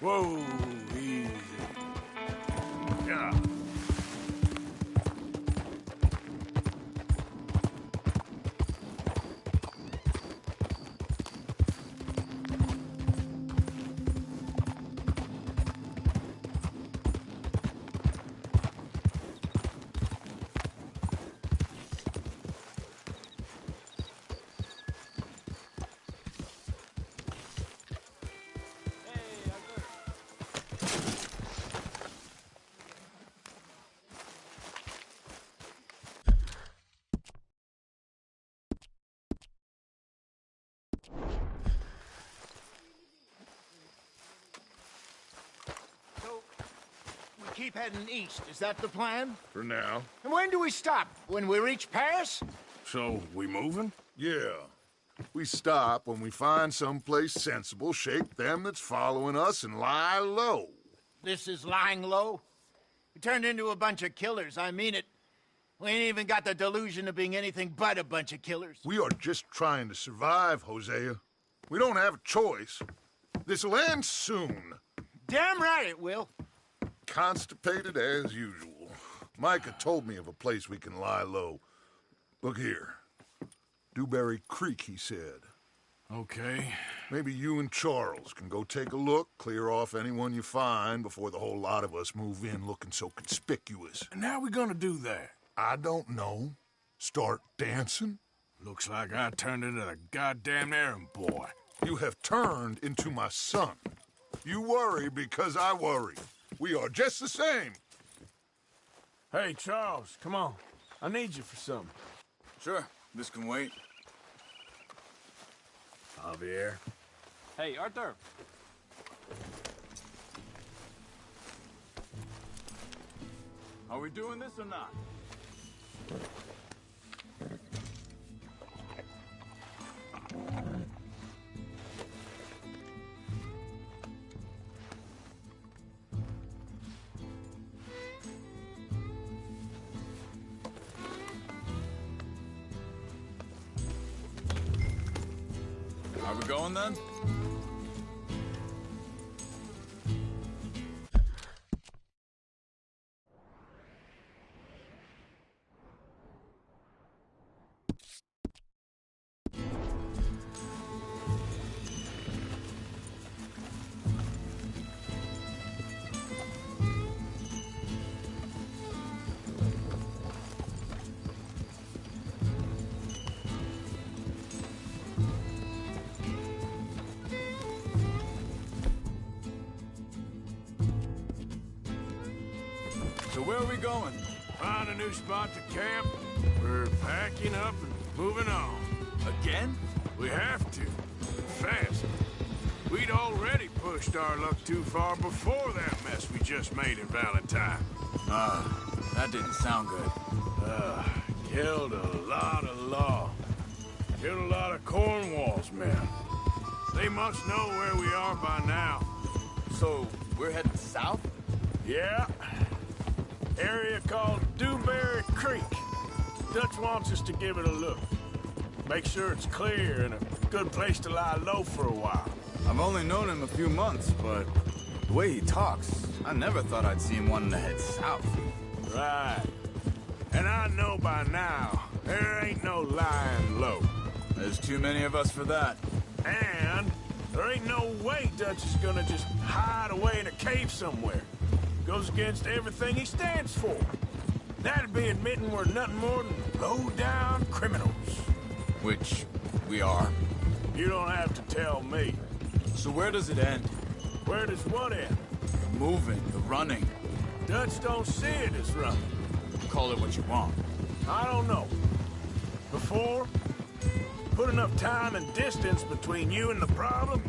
Whoa, easy. Yeah. Keep heading east. Is that the plan? For now. And when do we stop? When we reach Paris? So, we moving? Yeah. We stop when we find someplace sensible, shake them that's following us, and lie low. This is lying low? We turned into a bunch of killers, I mean it. We ain't even got the delusion of being anything but a bunch of killers. We are just trying to survive, Hosea. We don't have a choice. This'll end soon. Damn right it will. Constipated as usual. Micah told me of a place we can lie low. Look here. Dewberry Creek, he said. Okay. Maybe you and Charles can go take a look, clear off anyone you find before the whole lot of us move in looking so conspicuous. And how we gonna do that? I don't know. Start dancing? Looks like I turned into the goddamn errand boy. You have turned into my son. You worry because I worry. We are just the same. Hey, Charles, come on. I need you for something. Sure, this can wait. Javier. Hey, Arthur. Are we doing this or not? Are we going then? So where are we going? Find a new spot to camp. We're packing up and moving on. Again? We have to. Fast. We'd already pushed our luck too far before that mess we just made in Valentine. That didn't sound good. Killed a lot of law. Killed a lot of Cornwall's men. They must know where we are by now. So, we're heading south? Yeah. Area called Dewberry Creek. Dutch wants us to give it a look. Make sure it's clear and a good place to lie low for a while. I've only known him a few months, but the way he talks, I never thought I'd see him wanting to head south. Right. And I know by now, there ain't no lying low. There's too many of us for that. And there ain't no way Dutch is gonna just hide away in a cave somewhere. Goes against everything he stands for. That'd be admitting we're nothing more than low-down criminals. Which we are. You don't have to tell me. So where does it end? Where does what end? The moving, the running. Dutch don't see it as running. Call it what you want. I don't know. Before, put enough time and distance between you and the problem,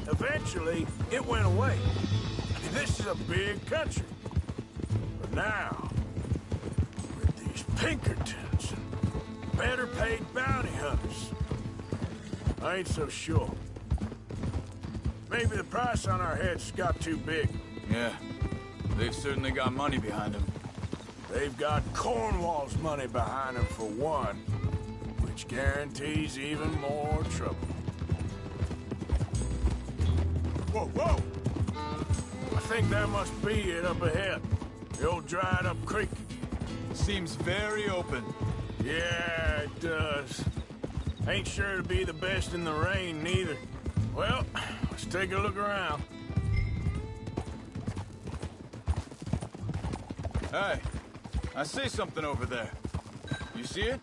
eventually it went away. This is a big country. But now, with these Pinkertons and better paid bounty hunters, I ain't so sure. Maybe the price on our heads got too big. Yeah, they've certainly got money behind them. They've got Cornwall's money behind them for one, which guarantees even more trouble. Whoa, whoa! think that must be it up ahead. The old dried-up creek. Seems very open. Yeah, it does. Ain't sure to be the best in the rain, neither. Well, let's take a look around. Hey, I see something over there. You see it?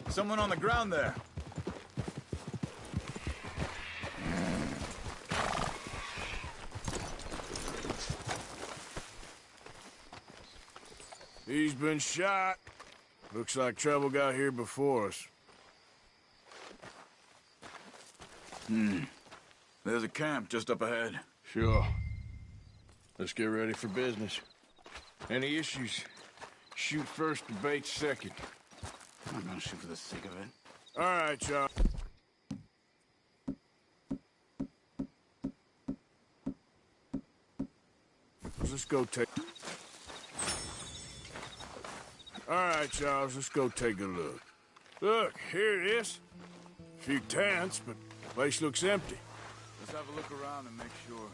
Someone on the ground there. He's been shot. Looks like trouble got here before us. There's a camp just up ahead. Sure. Let's get ready for business. Any issues? Shoot first, debate second. I'm not gonna shoot for the sake of it. All right, y'all. Let's go take... All right, Charles, let's go take a look. Look, here it is. A few tents, but the place looks empty. Let's have a look around and make sure.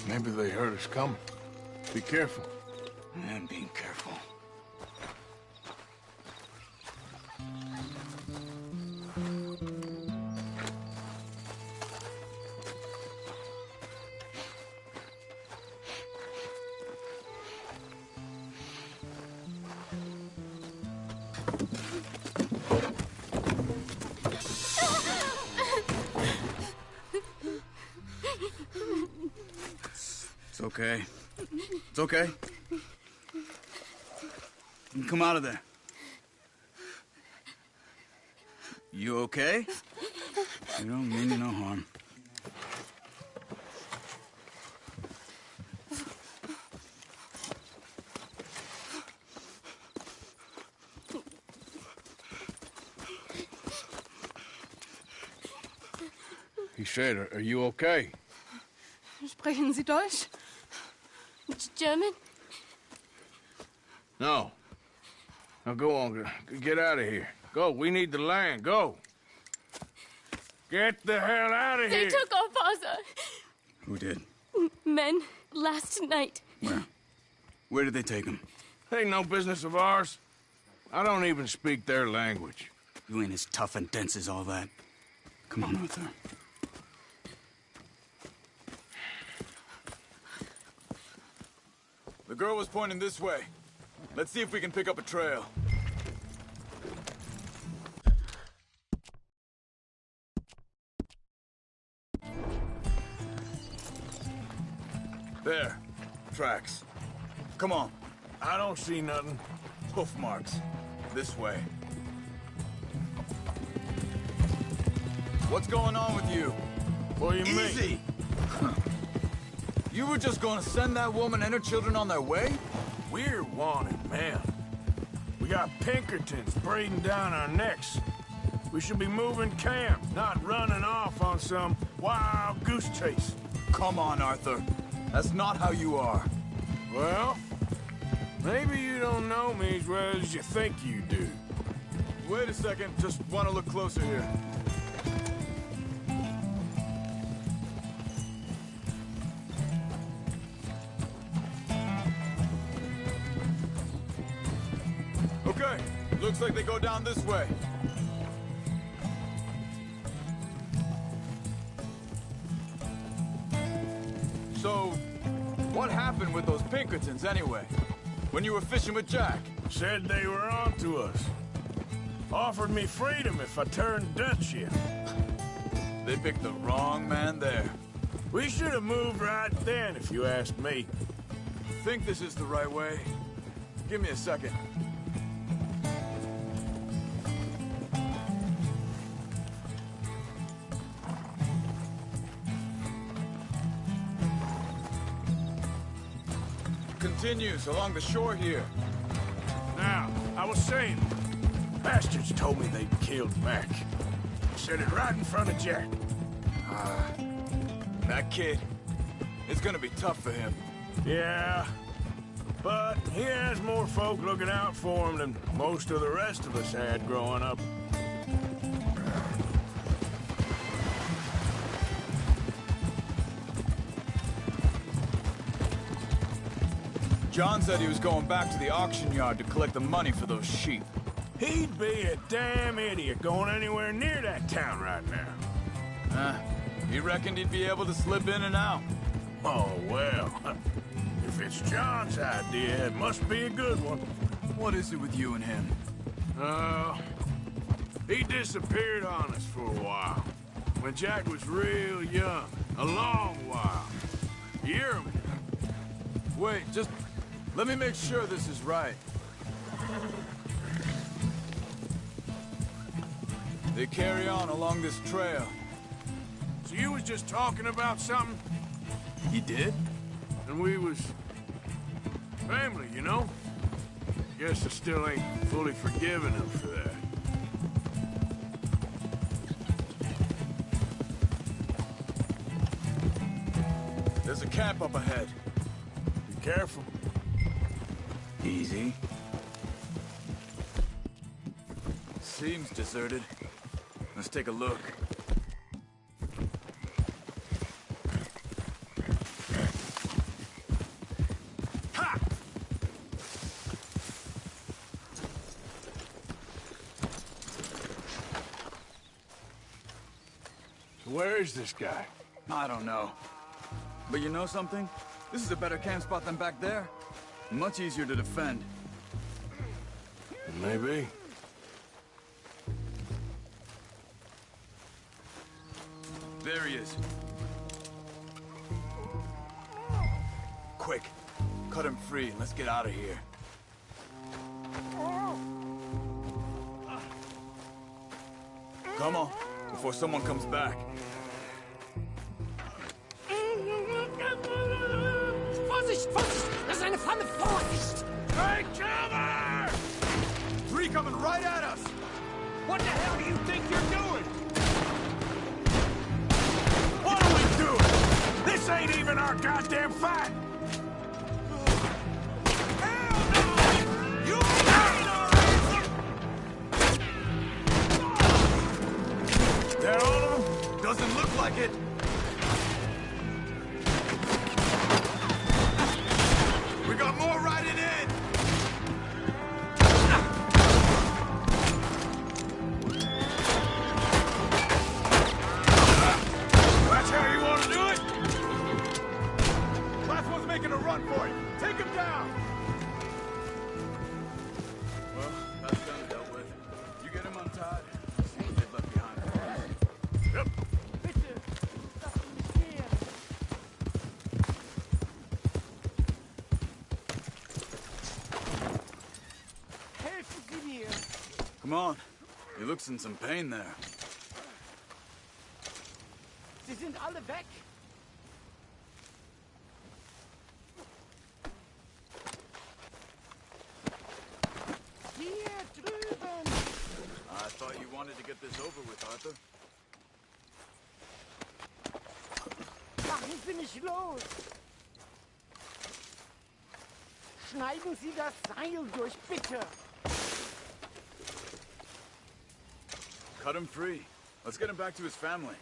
Maybe they heard us coming. Be careful. I'm being careful. It's okay. It's okay. You come out of there. You okay? You don't mean you no harm. He said, are you okay? Sprechen Sie Deutsch? German? No. Now go on, get out of here. Go, we need the land, go. Get the hell out of They here. took our father. Who did? Men, last night. Where? Where did they take him? Ain't no business of ours. I don't even speak their language. You ain't as tough and dense as all that. Come on, Arthur. The girl was pointing this way. Let's see if we can pick up a trail. There. Tracks. Come on. I don't see nothing. Hoof marks. This way. What's going on with you? What do you mean? Easy! You were just gonna send that woman and her children on their way? We're wanted, man. We got Pinkertons breathing down our necks. We should be moving camp, not running off on some wild goose chase. Come on, Arthur. That's not how you are. Well, maybe you don't know me as well as you think you do. Wait a second. Just want to look closer here. Okay. Looks like they go down this way. So, what happened with those Pinkertons anyway? When you were fishing with Jack? Said they were on to us. Offered me freedom if I turned Dutch yet. They picked the wrong man there. We should have moved right then, if you ask me. Think this is the right way? Give me a second. Continues along the shore here. Now, I was saying, bastards told me they'd killed Mac. Set it right in front of Jack. That kid, it's gonna be tough for him. Yeah, but he has more folk looking out for him than most of the rest of us had growing up. John said he was going back to the auction yard to collect the money for those sheep. He'd be a damn idiot going anywhere near that town right now. He reckoned he'd be able to slip in and out. Oh, well. If it's John's idea, it must be a good one. What is it with you and him? He disappeared on us for a while. When Jack was real young. A long while. Yearly. Wait, just let me make sure this is right. They carry on along this trail. So you was just talking about something? He did? And we was... family, you know? Guess I still ain't fully forgiven him for that. There's a camp up ahead. Be careful. Easy. Seems deserted. Let's take a look. Ha! So where is this guy? I don't know. But you know something? This is a better camp spot than back there. Much easier to defend. Maybe. There he is. Quick, cut him free and let's get out of here. Come on, before someone comes back. Vorsicht, Vorsicht! Das ist eine Pfanne! Vorsicht! Hey, cover! Three coming right at us! What the hell do you think you're doing? What are we doing? This ain't even our goddamn fight! Hell no! You ain't alright! That all of them? Doesn't look like it. We got more riding in! That's how you want to do it? Last one's making a run for it. Take him down! Well, that's done dealt with. You get him untied. See what they've left behind. Yep. Bitte! Lass mich gehen! Helfen Sie mir! Come on. He looks in some pain there. Sie sind alle weg! Hier drüben! I thought you wanted to get this over with, Arthur. Machen Sie mich los! Schneiden Sie das Seil durch, bitte! Cut him free. Let's get him back to his family.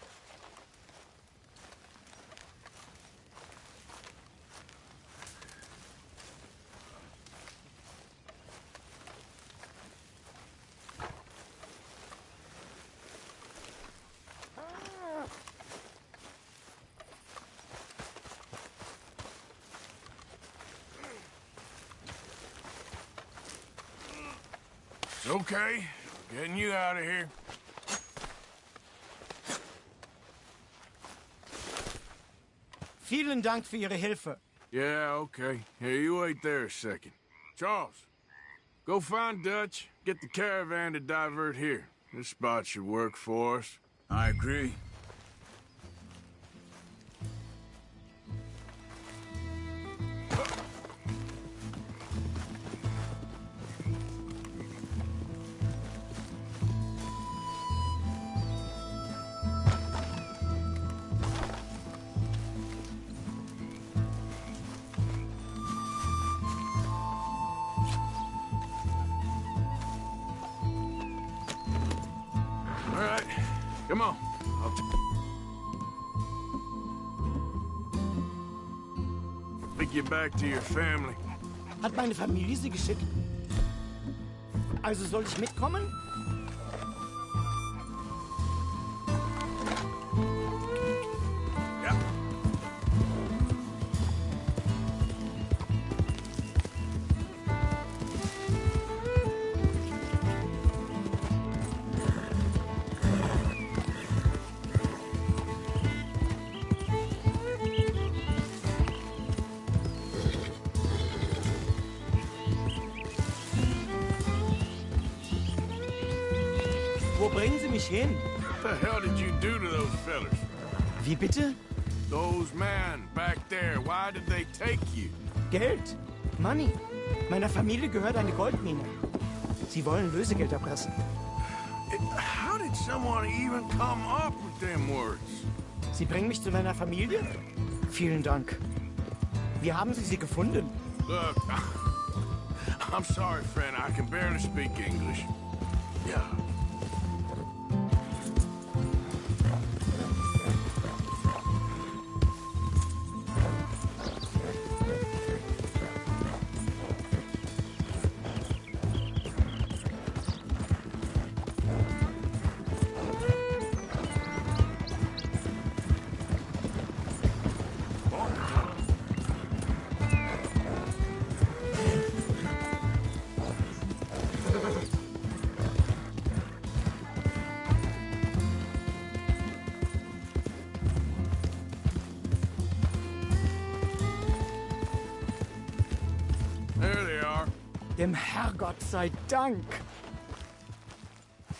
It's okay. Getting you out of here. Vielen Dank für Ihre Hilfe. Yeah, okay. Here, you wait there a second. Charles, go find Dutch, get the caravan to divert here. This spot should work for us. I agree. right, come on. Take you back to your family. Hat meine Familie sie geschickt? Also soll ich mitkommen? Ja. Wo bringen Sie mich hin? What the hell did you do to those fellas? Wie bitte? Those men back there, why did they take you? Geld. Money. Meiner Familie gehört eine Goldmine. Sie wollen Lösegeld erpressen. How did someone even come up with them words? Sie bringen mich zu meiner Familie? Vielen Dank. Wie haben Sie sie gefunden? Look, I'm sorry, friend. I can barely speak English. Yeah. There they are. Dem Herrgott sei Dank.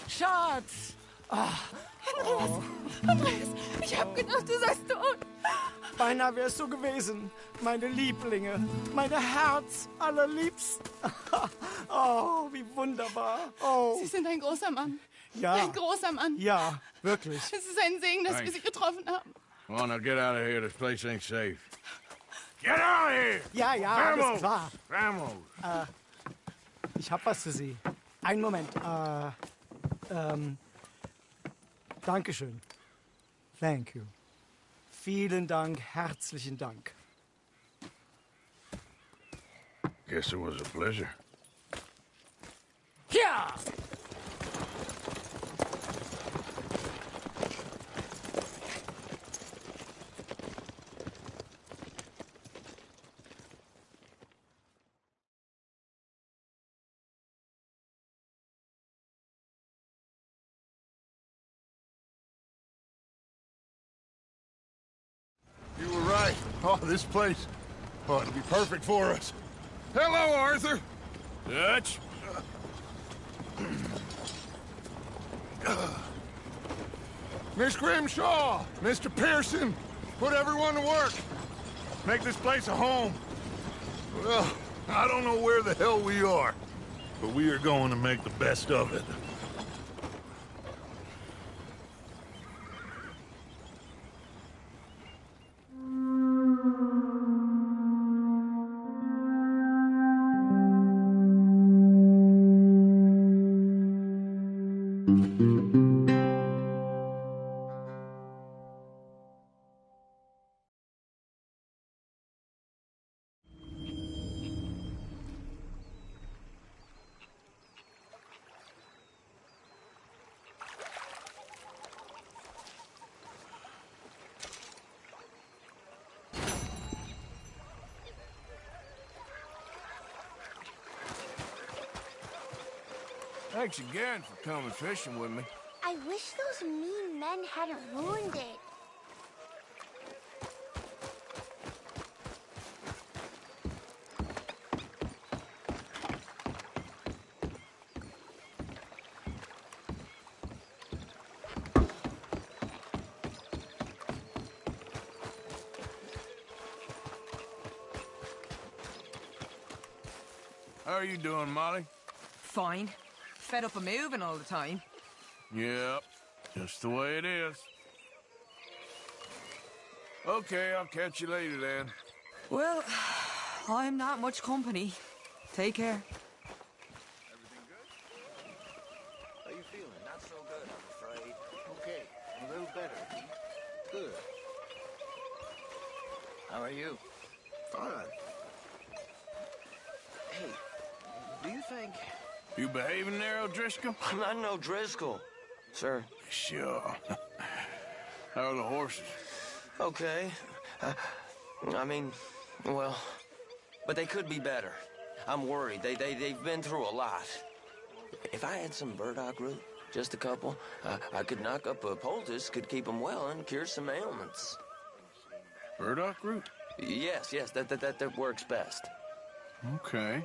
Schatz! Andreas, ich hab gedacht, du seist tot. Beinahe wär's so gewesen. Meine Lieblinge, meine Herz allerliebsten. Oh, wie wunderbar. Oh, Sie sind ein großer Mann. ja. Ein großer Mann. Ja, wirklich. Es ist ein Segen, dass wir Thanks. Sie getroffen haben. Come on, now get out of here. This place ain't safe. Get out of here! Ja, ja, alles klar. Vamos! Ich hab was für Sie. Einen Moment. Dankeschön. Thank you. Vielen Dank, herzlichen Dank. Guess it was a pleasure. Ja! You were right. Oh, this place ought to be perfect for us. Hello, Arthur. Dutch? Miss Grimshaw, Mr. Pearson, put everyone to work. Make this place a home. Well, I don't know where the hell we are, but we are going to make the best of it. Thanks again for coming fishing with me. I wish those mean men hadn't ruined it. How are you doing, Molly? Fine. Fed up of moving all the time. Yep, just the way it is. Okay, I'll catch you later then. Well, I'm not much company. Take care. Everything good? How you feeling? Not so good, I'm afraid. better. Good. How are you? Fine. Hey, do you think... You behaving there, O'Driscoll? I'm not no Driscoll, sir. Sure. How are the horses? Okay. I mean, well, but they could be better. I'm worried. They've been through a lot. If I had some burdock root, just a couple, I could knock up a poultice, could keep them well, and cure some ailments. Burdock root? Yes, that works best. Okay.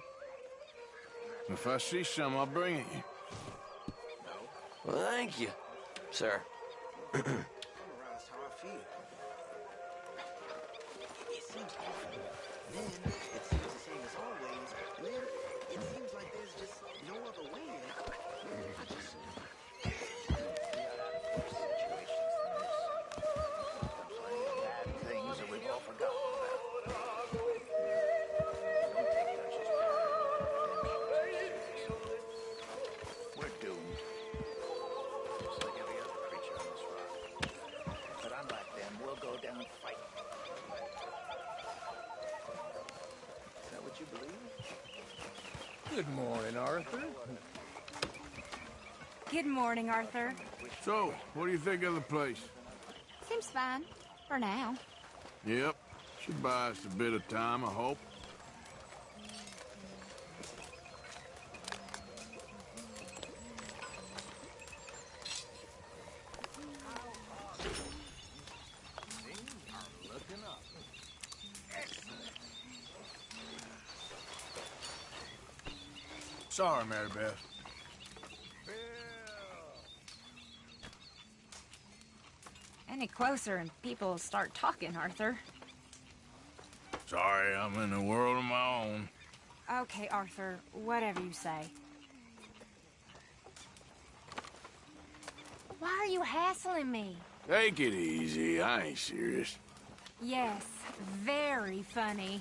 If I see some, I'll bring it you. Well, thank you, sir. How I feel. It seems awful. Then it seems the same as always. Then it seems like there's just no other way. I just Bad things that we've all forgotten about. We're doomed. Just like every other creature on this rock. But unlike them, we'll go down fighting. Is that what you believe? Good morning, Arthur. Good morning, Arthur. So, what do you think of the place? Seems fine. For now. Yep. Should buy us a bit of time, I hope. Sorry, Mary Beth. Any closer and people start talking, Arthur. Sorry, I'm in a world of my own. Okay, Arthur. Whatever you say. Why are you hassling me? Take it easy. I ain't serious. Yes, very funny.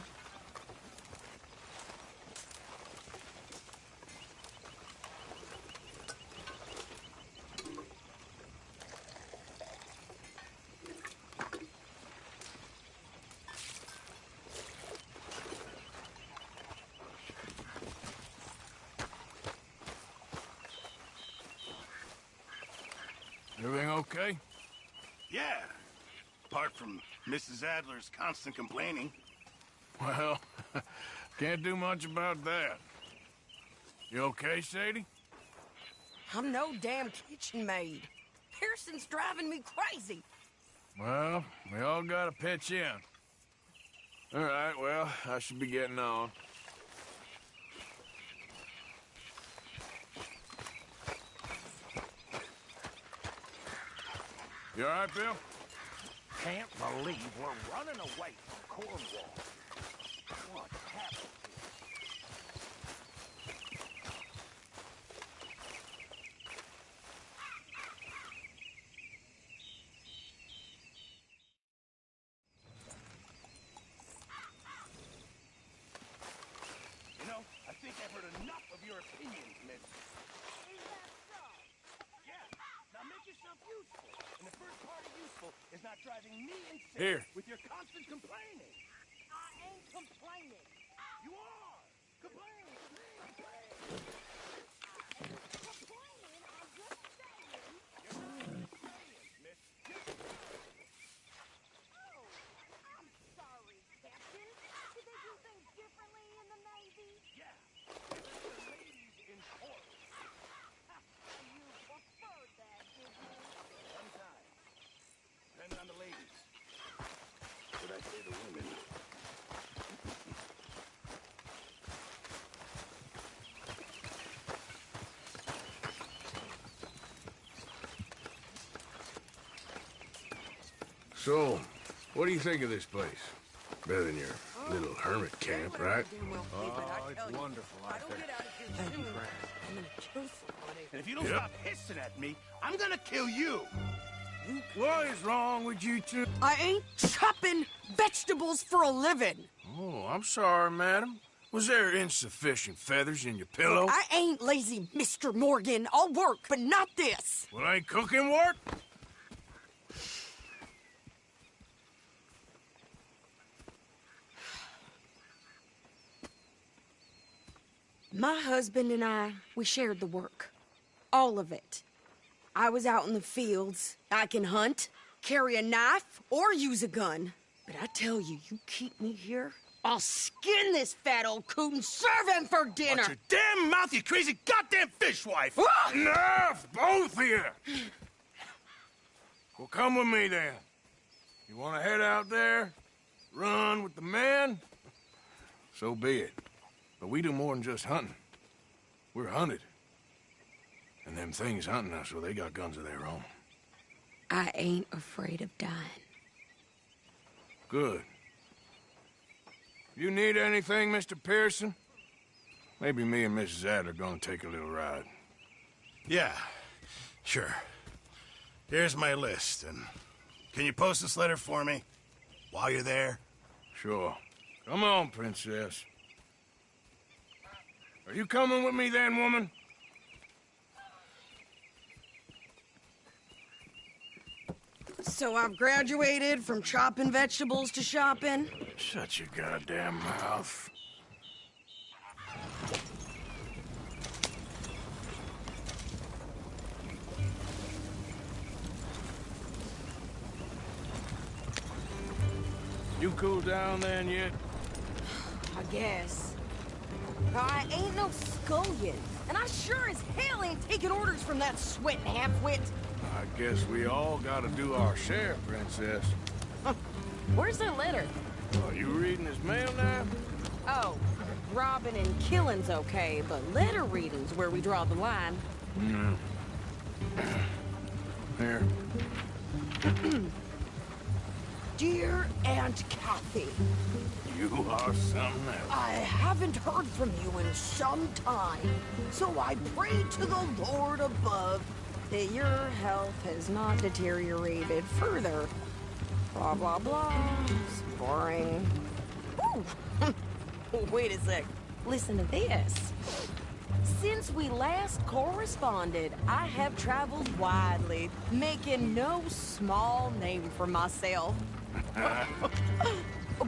Everything okay? Yeah. Apart from Mrs. Adler's constant complaining. Well, can't do much about that. You okay, Sadie? I'm no damn kitchen maid. Pearson's driving me crazy. Well, we all gotta pitch in. All right, well, I should be getting on. You all right, Bill? Can't believe we're running away from Cornwall. What happened? You know, I think I've heard enough of your opinions, miss. Is that so? Yeah. Now make yourself useful. And the first part of useful is not driving me insane Here. with your constant complaining. I ain't complaining. You are! Complain! Complain! I ain't complaining. I'm just saying. You're not saying, miss. Oh, I'm sorry, Captain. Did they do things differently in the Navy? Yeah. They let the ladies in port. You preferred that, did you? Sometimes. Depending on the ladies. Should I say the women? So, what do you think of this place? Better than your little hermit camp, right? Oh, it's wonderful out there. Thank you, Brad. I'm gonna kill somebody. And if you don't Yep. stop hissing at me, I'm gonna kill you. What is wrong with you two? I ain't chopping vegetables for a living. Oh, I'm sorry, madam. Was there insufficient feathers in your pillow? I ain't lazy, Mr. Morgan. I'll work, but not this. Well, ain't cooking work? My husband and I, we shared the work. All of it. I was out in the fields. I can hunt, carry a knife, or use a gun. But I tell you, you keep me here, I'll skin this fat old coot and serve him for dinner. Watch your damn mouth, you crazy goddamn fishwife! Ah! Enough, both of you! Well, come with me then. You want to head out there, run with the men? So be it. But we do more than just hunting. We're hunted. And them things hunting us, well, they got guns of their own. I ain't afraid of dying. Good. You need anything, Mr. Pearson? Maybe me and Mrs. Adler gonna take a little ride. Yeah, sure. Here's my list, and can you post this letter for me while you're there? Sure. Come on, Princess. Are you coming with me then, woman? So I've graduated from chopping vegetables to shopping? Shut your goddamn mouth. You cool down then yet? I guess. I ain't no scullion, and I sure as hell ain't taking orders from that sweating half-wit. I guess we all gotta do our share, Princess. Where's their letter? Are you reading his mail now? Oh, robbing and killing's okay, but letter reading's where we draw the line. Here. Dear Aunt Kathy, You are something else. I haven't heard from you in some time, so I pray to the Lord above that your health has not deteriorated further. Blah, blah, blah. It's boring. Ooh. Wait a sec. Listen to this. Since we last corresponded, I have traveled widely, making no small name for myself.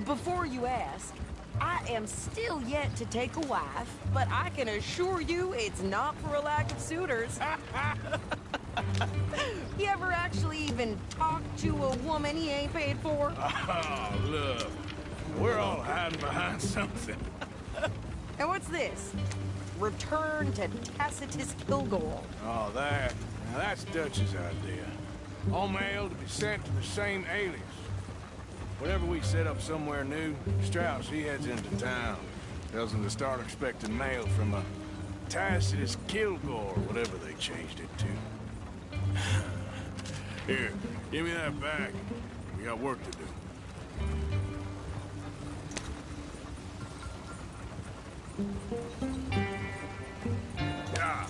Before you ask, I am still yet to take a wife, but I can assure you it's not for a lack of suitors. You ever actually even talk to a woman he ain't paid for? Oh, look. We're all hiding behind something. And what's this? Return to Tacitus Kilgore. Oh, that. Now, that's Dutch's idea. All mail to be sent to the same alias. Whenever we set up somewhere new, Strauss, he heads into town. Tells them to start expecting mail from a Tacitus Kilgore, whatever they changed it to. Here, give me that back. We got work to do. Yeah.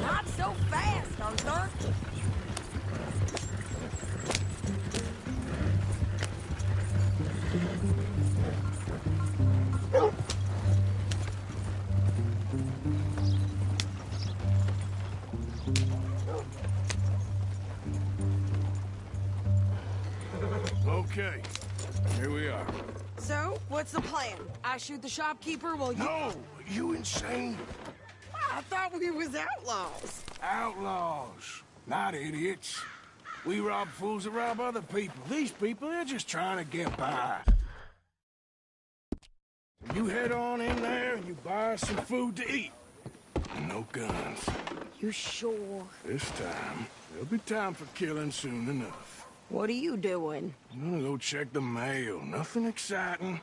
Not so fast, Arthur. Okay, here we are. So, what's the plan? I shoot the shopkeeper while you... No! You insane? I thought we was outlaws. Outlaws, not idiots. We rob fools that rob other people. These people, they're just trying to get by. You head on in there and you buy us some food to eat. No guns. You sure? This time, there'll be time for killing soon enough. What are you doing? I'm gonna go check the mail. Nothing exciting.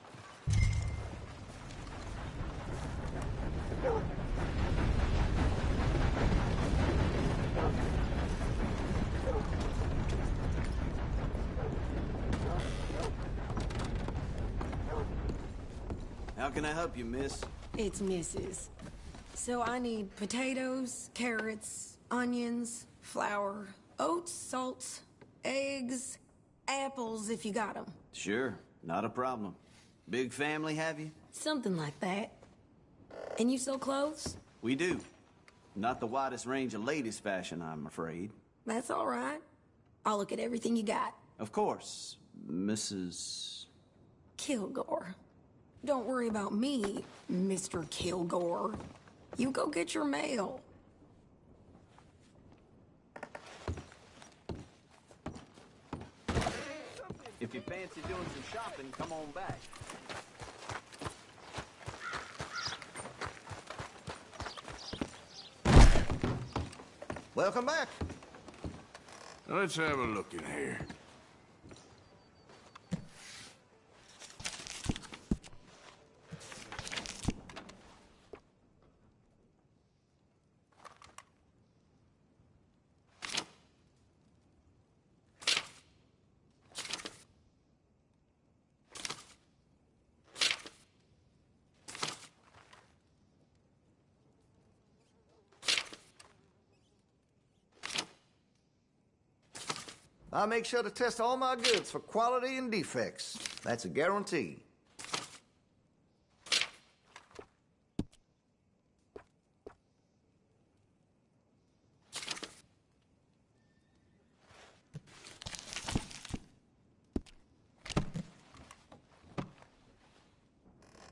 How can I help you, miss? It's Mrs. So I need potatoes, carrots, onions, flour, oats, salt, eggs, apples if you got them. Sure, not a problem. Big family, have you? Something like that. And you sell clothes? We do. Not the widest range of ladies' fashion, I'm afraid. That's all right. I'll look at everything you got. Of course, Mrs. Kilgore. Don't worry about me, Mr. Kilgore. You go get your mail. If you fancy doing some shopping, come on back. Welcome back. Now, let's have a look in here. I make sure to test all my goods for quality and defects. That's a guarantee.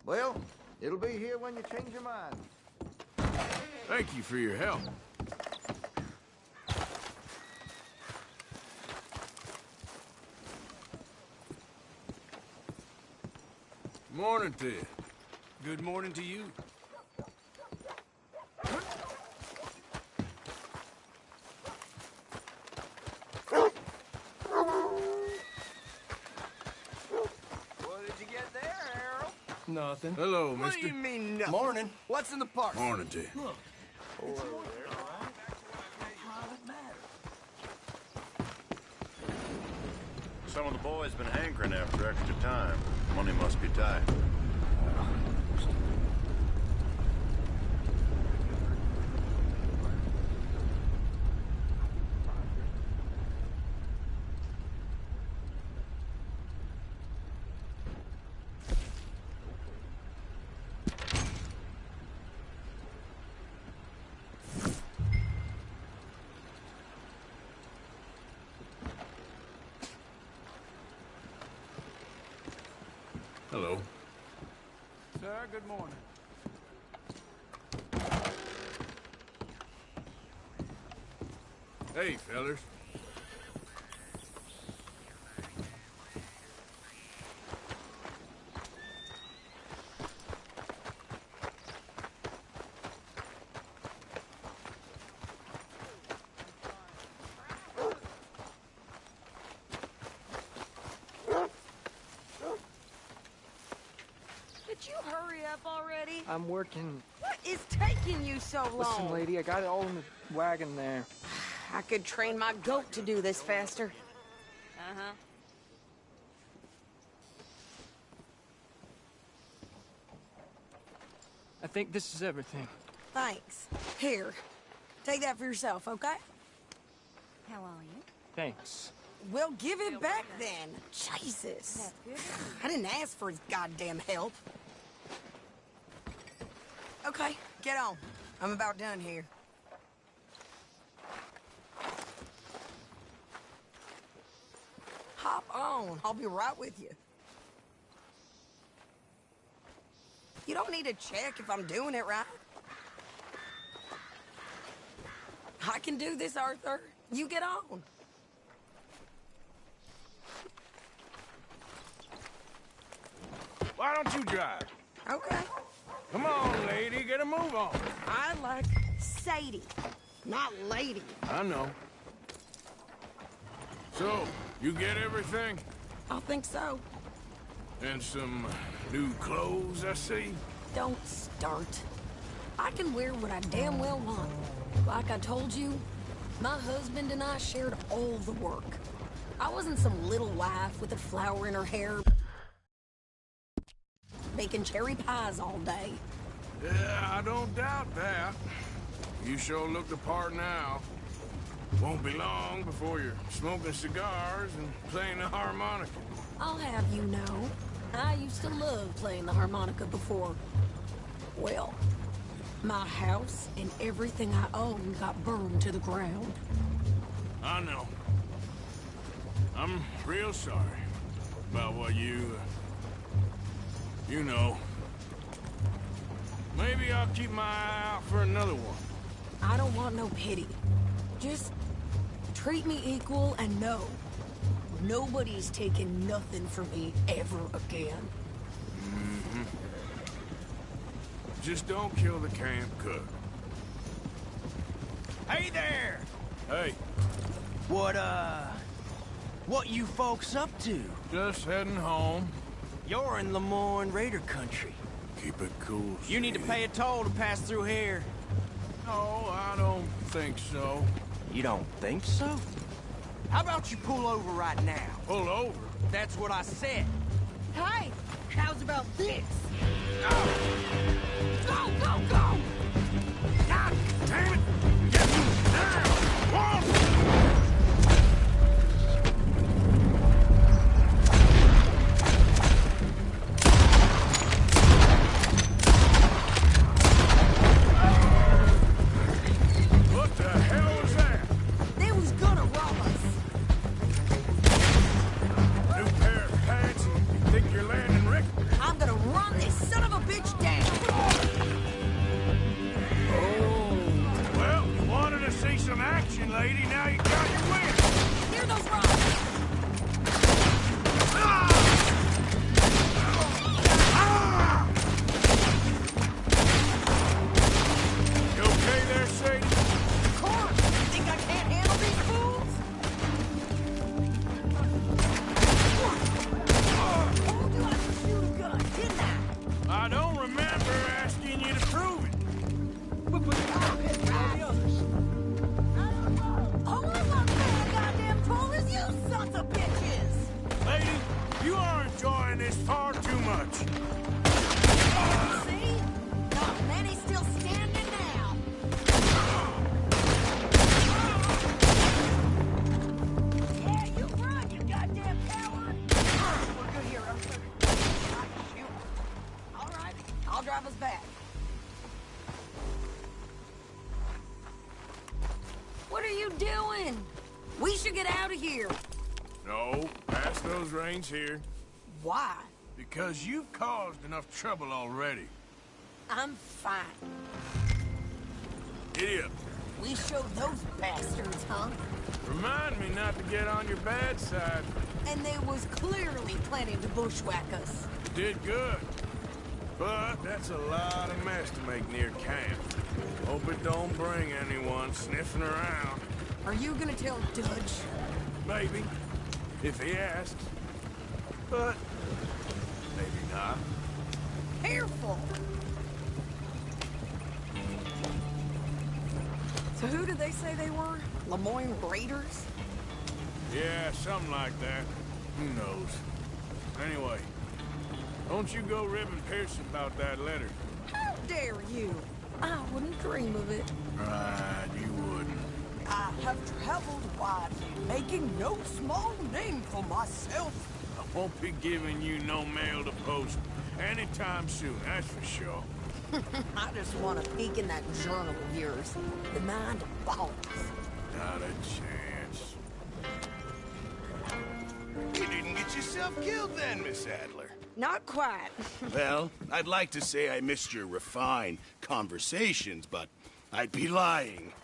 Well, it'll be here when you change your mind. Thank you for your help. Morning to you. Good morning to you. What did you get there, Harold? Nothing. Hello, What mister. do you mean nothing? Morning. What's in the park? Morning to you. Look. Some of the boys been hankering after extra time. Money must be tight. Hello. Sir, good morning. Hey, fellas. Could you hurry up already? I'm working. What is taking you so long? Listen, lady, I got it all in the wagon there. I could train my goat to do this faster. Uh-huh. I think this is everything. Thanks. Here, take that for yourself, okay? How are you? Thanks. Well, give it back then. Jesus. I didn't ask for his goddamn help. Okay, get on. I'm about done here. Hop on. I'll be right with you. You don't need to check if I'm doing it right. I can do this, Arthur. You get on. Why don't you drive? Okay. Come on, lady, get a move on. I like Sadie, not lady. I know. So, you get everything? I think so. And some new clothes, I see? Don't start. I can wear what I damn well want. Like I told you, my husband and I shared all the work. I wasn't some little wife with a flower in her hair baking cherry pies all day. Yeah, I don't doubt that. You sure look the part now. Won't be long before you're smoking cigars and playing the harmonica. I'll have you know, I used to love playing the harmonica before. Well, My house and everything I own got burned to the ground. I know. I'm real sorry about what you know. Maybe I'll keep my eye out for another one. I don't want no pity. Just treat me equal and know nobody's taking nothing from me ever again. Mm-hmm. Just don't kill the camp cook. Hey there! Hey. What you folks up to? Just heading home. You're in Lemoyne Raider country. Keep it cool. You need to pay a toll to pass through here. No, I don't think so. You don't think so? How about you pull over right now? Pull over? That's what I said. Hey, how's about this? Go, go, go! God damn it! Get down! Whoa! What the hell was that? They was gonna rob us. New pair of pants? You think you're landing Rick? I'm gonna run this son of a bitch down. Oh, well, you wanted to see some action, lady. Now you got your wish. Here those robbers. You okay there, Sadie? Of course. You think I can't handle these fools? Told you I could shoot a gun, didn't I? I don't remember asking you to prove it. Oh, I'm not paying a goddamn toll as you sons of bitches! Lady, you are enjoying this far too much. See? Not many still standing now. Yeah, you run, you goddamn coward! We're good here, Arthur. I can shoot. All right, I'll drive us back. What are you doing? We should get out of here. No, pass those reins here. Why? Because you've caused enough trouble already. I'm fine. Idiot. We showed those bastards, huh? Remind me not to get on your bad side. And they was clearly planning to bushwhack us. You did good. But that's a lot of mess to make near camp. Hope it don't bring anyone sniffing around. Are you gonna tell Dutch? Maybe. If he asks. But maybe not. Careful! So who did they say they were? Lemoyne Raiders? Yeah, something like that. Who knows? Anyway, don't you go ribbing Pearson about that letter. How dare you? I wouldn't dream of it. Right, you wouldn't. I have traveled widely, making no small name for myself. I won't be giving you no mail to post anytime soon, that's for sure. I just want to peek in that journal of yours. The mind of balls. Not a chance. You didn't get yourself killed then, Miss Adler. Not quite. Well, I'd like to say I missed your refined conversations, but I'd be lying.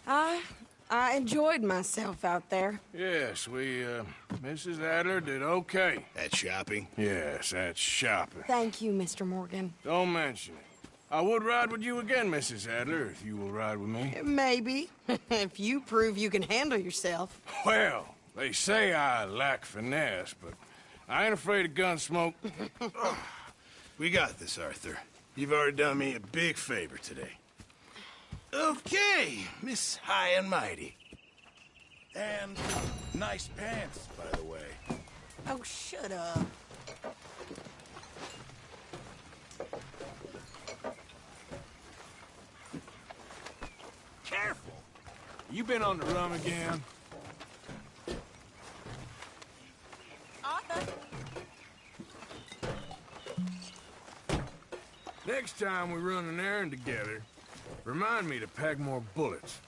I enjoyed myself out there. Yes, Mrs. Adler did okay. At shopping? Yes, that's shopping. Thank you, Mr. Morgan. Don't mention it. I would ride with you again, Mrs. Adler, if you will ride with me. Maybe. If you prove you can handle yourself. Well, they say I lack finesse, but I ain't afraid of gun smoke. We got this, Arthur. You've already done me a big favor today. Okay, Miss High and Mighty. And nice pants, by the way. Oh, shut up. Careful! You been on the run again? Arthur. Next time we run an errand together, Remind me to pack more bullets.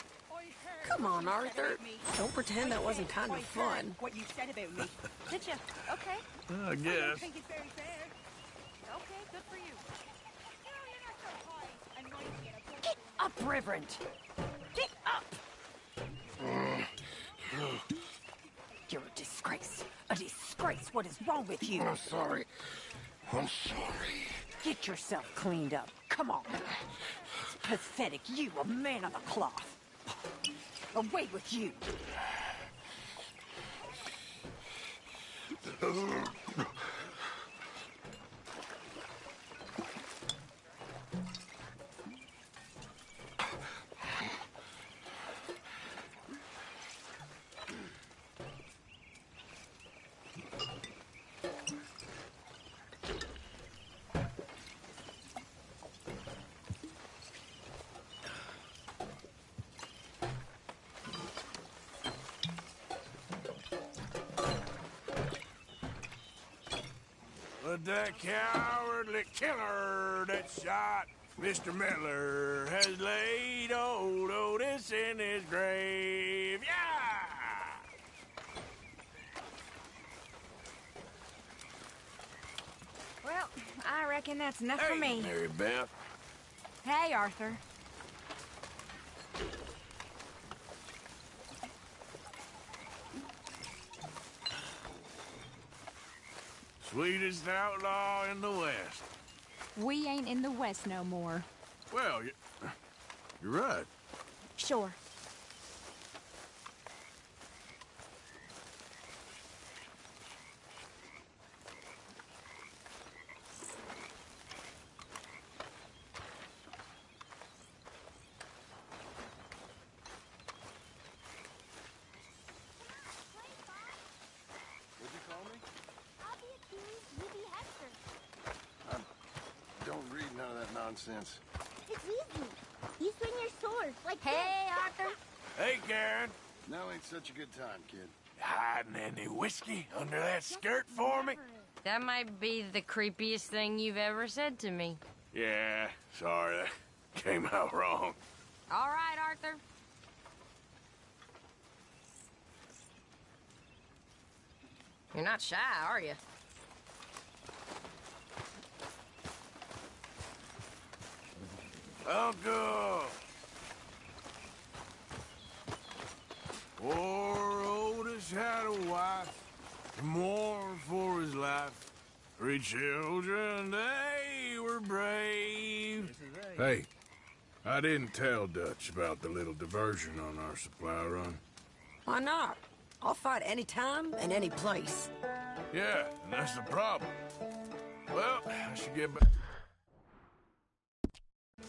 Come on, Arthur. Don't pretend that wasn't kind of fun. What you said about me. Did you? Okay. I guess. think it's very fair. Okay, good for you. Get Up, Reverend. Get up. You're a disgrace. A disgrace. What is wrong with you? I'm sorry. I'm sorry. Get yourself cleaned up. Come on. It's pathetic. You, a man of the cloth. Away with you. But that cowardly killer that shot Mr. Miller has laid old Otis in his grave. Yeah! Well, I reckon that's enough for me. Mary Beth. Hey, Arthur. Sweetest outlaw in the West. We ain't in the West no more. Well, you're right. Sure. What'd you call me? I'll be accused, you be Hector. Don't read none of that nonsense. It's easy. You swing your sword like Hey, Arthur. Hey, Karen. Now ain't such a good time, kid. Hiding any whiskey under that skirt for me? That might be the creepiest thing you've ever said to me. Yeah, sorry, that came out wrong. All right, Arthur. You're not shy, are you? Uncle! Poor Otis had a wife, to mourn for his life. 3 children, they were brave. Hey, I didn't tell Dutch about the little diversion on our supply run. Why not? I'll fight any time and any place. Yeah, and that's the problem. Well, I should get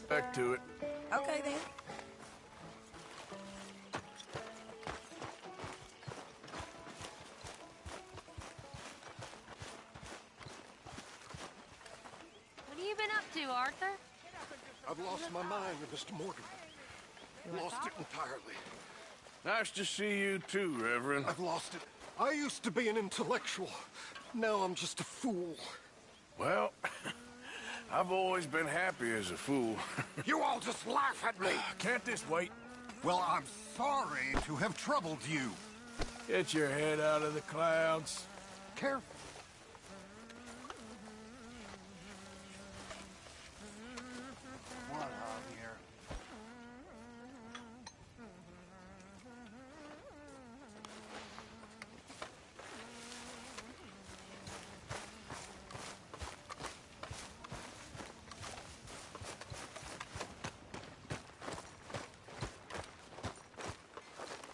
back to it. Okay, then. What have you been up to, Arthur? I've lost my mind with Mr. Morgan. Lost it entirely. Nice to see you too, Reverend. I've lost it. I used to be an intellectual. Now I'm just a fool. Well, I've always been happy as a fool. You all just laugh at me. Can't this wait? Well, I'm sorry to have troubled you. Get your head out of the clouds. Careful. What out here?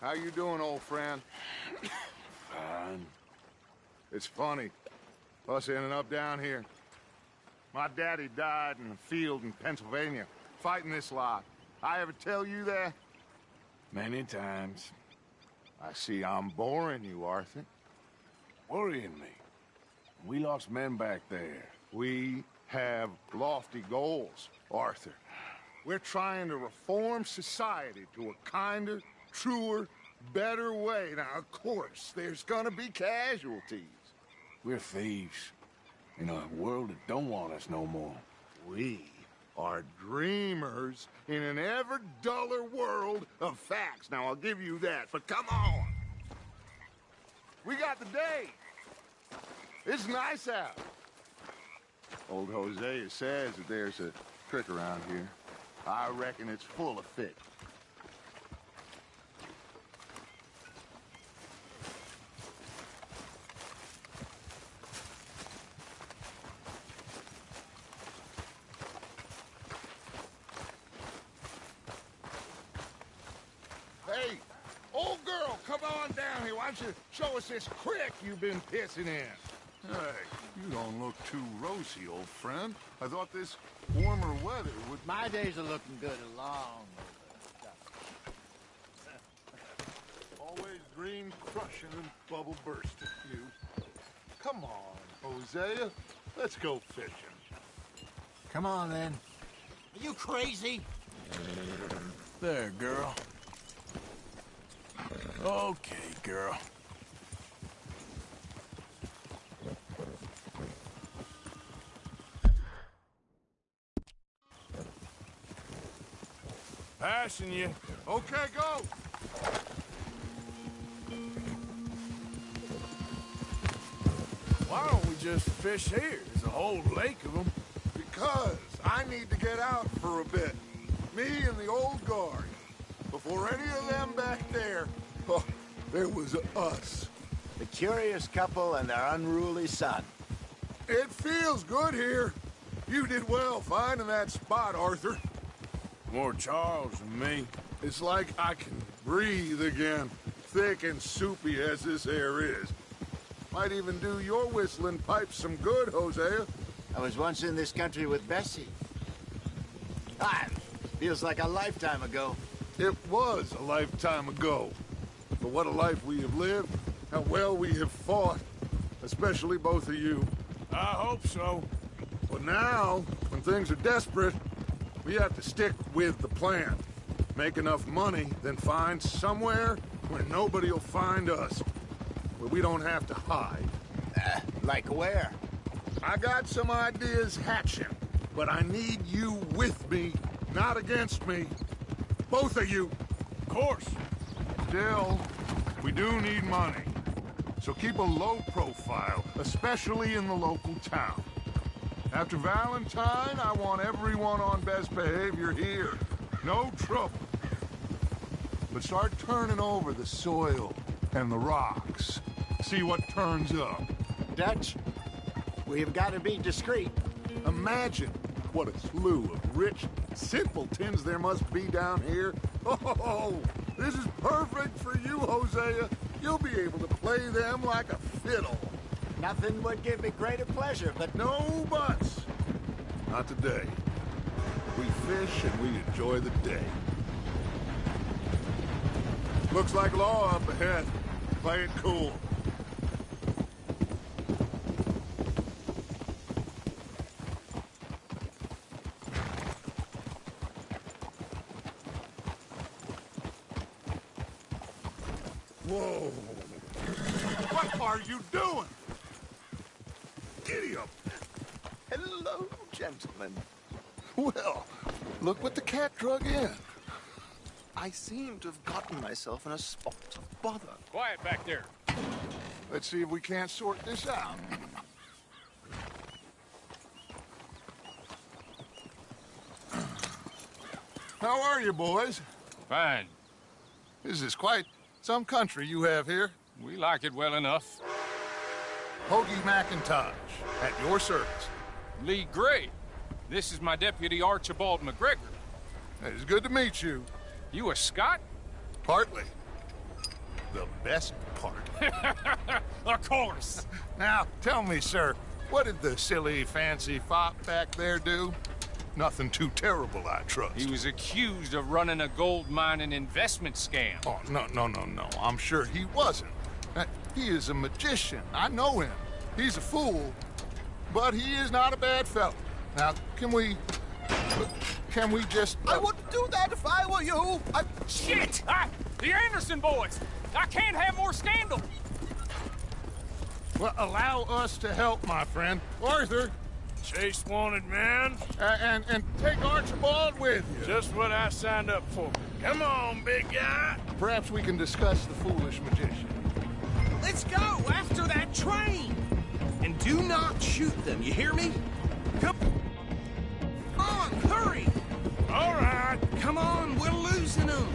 How you doing, old friend? Fine. It's funny, us ending up down here. My daddy died in a field in Pennsylvania, fighting this lot. I ever tell you that? Many times. I see I'm boring you, Arthur. Worrying me. We lost men back there. We have lofty goals, Arthur. We're trying to reform society to a kinder, truer, better way. Now, of course, there's gonna be casualties. We're thieves. In a world that don't want us no more. We are dreamers in an ever duller world of facts. Now, I'll give you that, but come on. We got the day. It's nice out. Old Hosea says that there's a trick around here. I reckon it's full of fish. Hey, old girl, come on down here. Why don't you show us this creek you've been pissing in? Hey, you don't look too rosy, old friend. I thought this warmer weather would... My days are looking good along. Always dream crushing and bubble bursting, you. Come on, Hosea. Let's go fishing. Come on, then. Are you crazy? There, girl. Okay, girl. Passing you. Okay, go. Why don't we just fish here? There's a whole lake of them. Because I need to get out for a bit. Me and the old guard. Before any of them back there, oh, there was us. The curious couple and their unruly son. It feels good here. You did well finding that spot, Arthur. More Charles than me. It's like I can breathe again, thick and soupy as this air is. Might even do your whistling pipes some good, Hosea. I was once in this country with Bessie. Feels like a lifetime ago. It was a lifetime ago. But what a life we have lived, how well we have fought, especially both of you. I hope so. But now, when things are desperate, we have to stick with the plan. Make enough money, then find somewhere where nobody will find us. Where we don't have to hide. Like where? I got some ideas hatching, but I need you with me, not against me. Both of you. Of course. Still, we do need money. So keep a low profile, especially in the local town. After Valentine, I want everyone on best behavior here. No trouble. But start turning over the soil and the rocks. See what turns up. Dutch, we've got to be discreet. Imagine what a slew of rich simpletons there must be down here. Oh, this is perfect for you, Hosea. You'll be able to play them like a fiddle. Nothing would give me greater pleasure, but no buts. Not today. We fish and we enjoy the day. Looks like law up ahead. Play it cool. Whoa. What are you doing? Idiot. Hello, gentlemen. Well, look what the cat drug in. I seem to have gotten myself in a spot of bother. Quiet back there. Let's see if we can't sort this out. How are you, boys? Fine. This is quite some country you have here. We like it well enough. Hoagie McIntosh, at your service. Lee Gray. This is my deputy Archibald McGregor. It's good to meet you. You a Scot? Partly. The best part. Of course. Now, tell me, sir, what did the silly, fancy fop back there do? Nothing too terrible, I trust. He was accused of running a gold mining investment scam. Oh, no. I'm sure he wasn't. He is a magician. I know him. He's a fool, but he is not a bad fellow. Now, can we just... I wouldn't do that if I were you. Shit! The Anderson boys! I can't have more scandal! Well, allow us to help, my friend. Arthur, Chase wanted man. And take Archibald with you. Just what I signed up for. Come on, big guy. Perhaps we can discuss the foolish magician. Let's go after that train! And do not shoot them, you hear me? Come on, hurry! All right. Come on, we're losing them.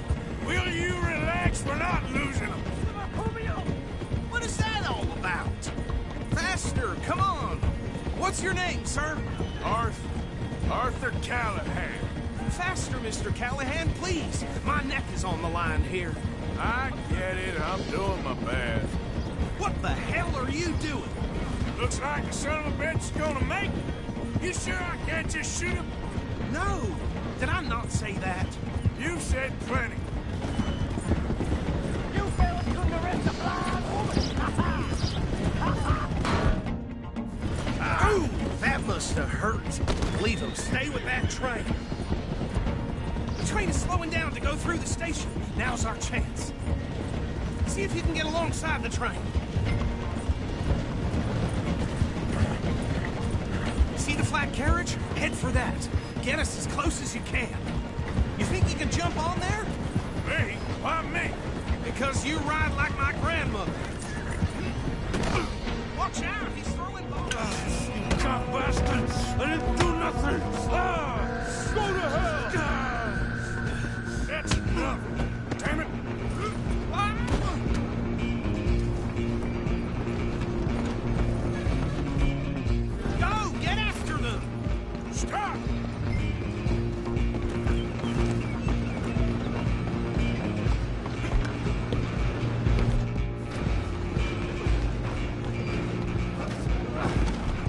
Will you relax? We're not losing them. What is that all about? Faster, come on! What's your name, sir? Arthur Callahan. Faster, Mr. Callahan, please. My neck is on the line here. I get it. I'm doing my best. What the hell are you doing? Looks like the son of a bitch is gonna make it. You sure I can't just shoot him? No. Did I not say that? You said plenty. You fellas couldn't arrest a blind woman. Ooh, that must have hurt. Leave him. Stay with that train. The train is slowing down to go through the station. Now's our chance. See if you can get alongside the train. See the flat carriage? Head for that. Get us as close as you can. You think you can jump on there? Me? Why me? Because you ride like my grandmother. Watch out, he's throwing balls. God bastard! I didn't do nothing! Ah! Go to hell! That's enough! Damn it! Go! Get after them! Stop!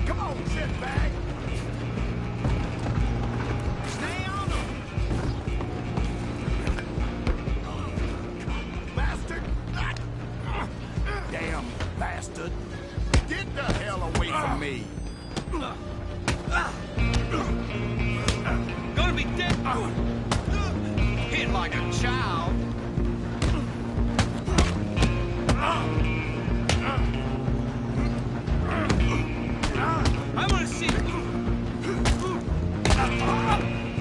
Come on, shitbag! Stay on them! Bastard! Damn bastard! Get the hell away from me! Gonna be dead! Hit like a child! I'm gonna see.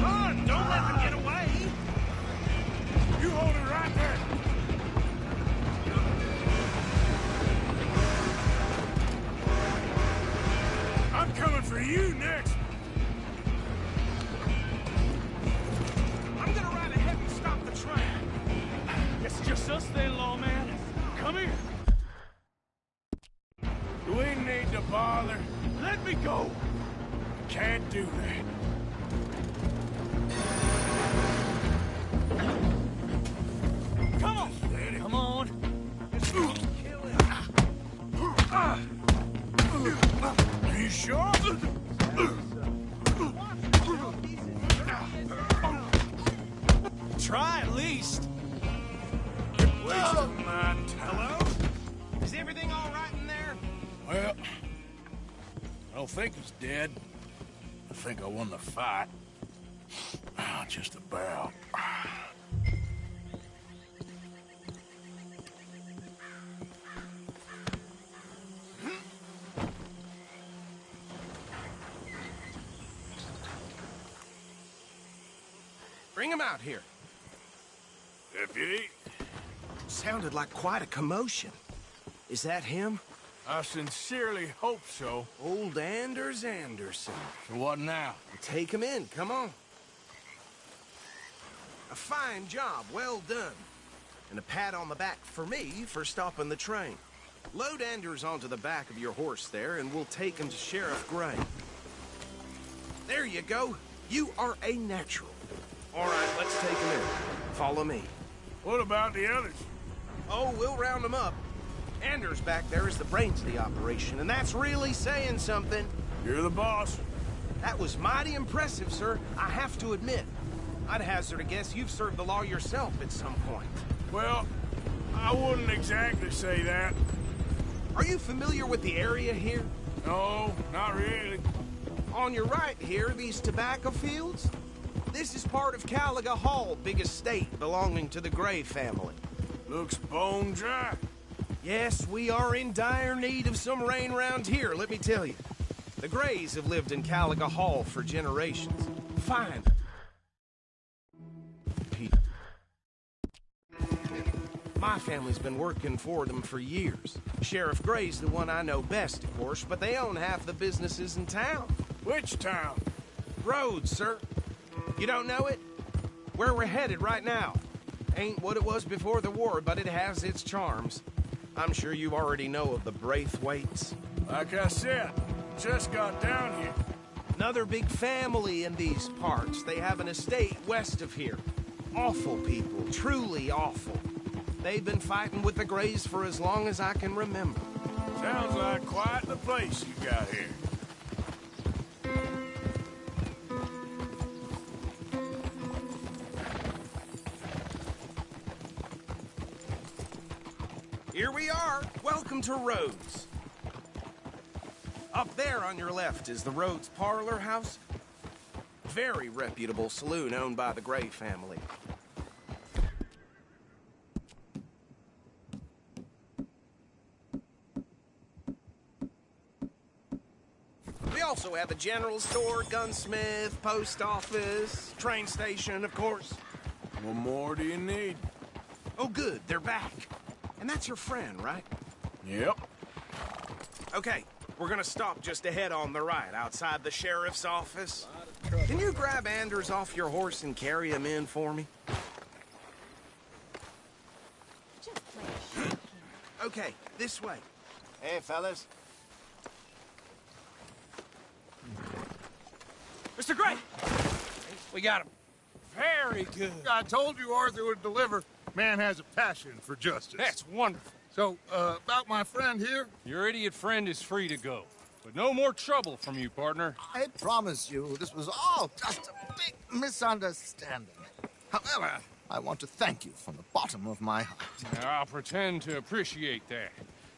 Run! Don't let them get away. You hold it right there. I'm coming for you next. I'm gonna ride ahead and stop the train. It's just us then, lawman. Come here. Do we need to bother? Let me go. Can't do that. Come on. Come on. Are you sure? Try at least. Wasting my time. Hello? Is everything all right in there? Well, I don't think he's dead. I think I won the fight. Just about. Bring him out here. Deputy? Sounded like quite a commotion. Is that him? I sincerely hope so. Old Anders Anderson. So what now? Take him in, come on. A fine job, well done. And a pat on the back for me for stopping the train. Load Anders onto the back of your horse there, and we'll take him to Sheriff Gray. There you go. You are a natural. All right, let's take him in. Follow me. What about the others? Oh, we'll round them up. Anders back there is the brains of the operation, and that's really saying something. You're the boss. That was mighty impressive, sir. I have to admit. I'd hazard a guess you've served the law yourself at some point. Well, I wouldn't exactly say that. Are you familiar with the area here? No, not really. On your right here, these tobacco fields? This is part of Caliga Hall, big estate belonging to the Gray family. Looks bone dry. Yes, we are in dire need of some rain round here, let me tell you. The Grays have lived in Caliga Hall for generations. Fine. People. My family's been working for them for years. Sheriff Gray's the one I know best, of course, but they own half the businesses in town. Which town? Rhodes, sir. You don't know it? Where we're headed right now. Ain't what it was before the war, but it has its charms. I'm sure you already know of the Braithwaites. Like I said, just got down here. Another big family in these parts. They have an estate west of here. Awful people, truly awful. They've been fighting with the Grays for as long as I can remember. Sounds like quite the place you got here. Here we are. Welcome to Rhodes. Up there on your left is the Rhodes Parlor House. Very reputable saloon owned by the Gray family. We also have a general store, gunsmith, post office, train station, of course. What more do you need? Oh, good. They're back. And that's your friend, right? Yep. Okay, we're gonna stop just ahead on the right, outside the sheriff's office. Can you grab Anders off your horse and carry him in for me? Okay, this way. Hey, fellas. Mr. Gray! We got him. Very good. I told you Arthur would deliver. Man has a passion for justice. That's wonderful. So, about my friend here? Your idiot friend is free to go. But no more trouble from you, partner. I promise you, this was all just a big misunderstanding. However, I want to thank you from the bottom of my heart. I'll pretend to appreciate that.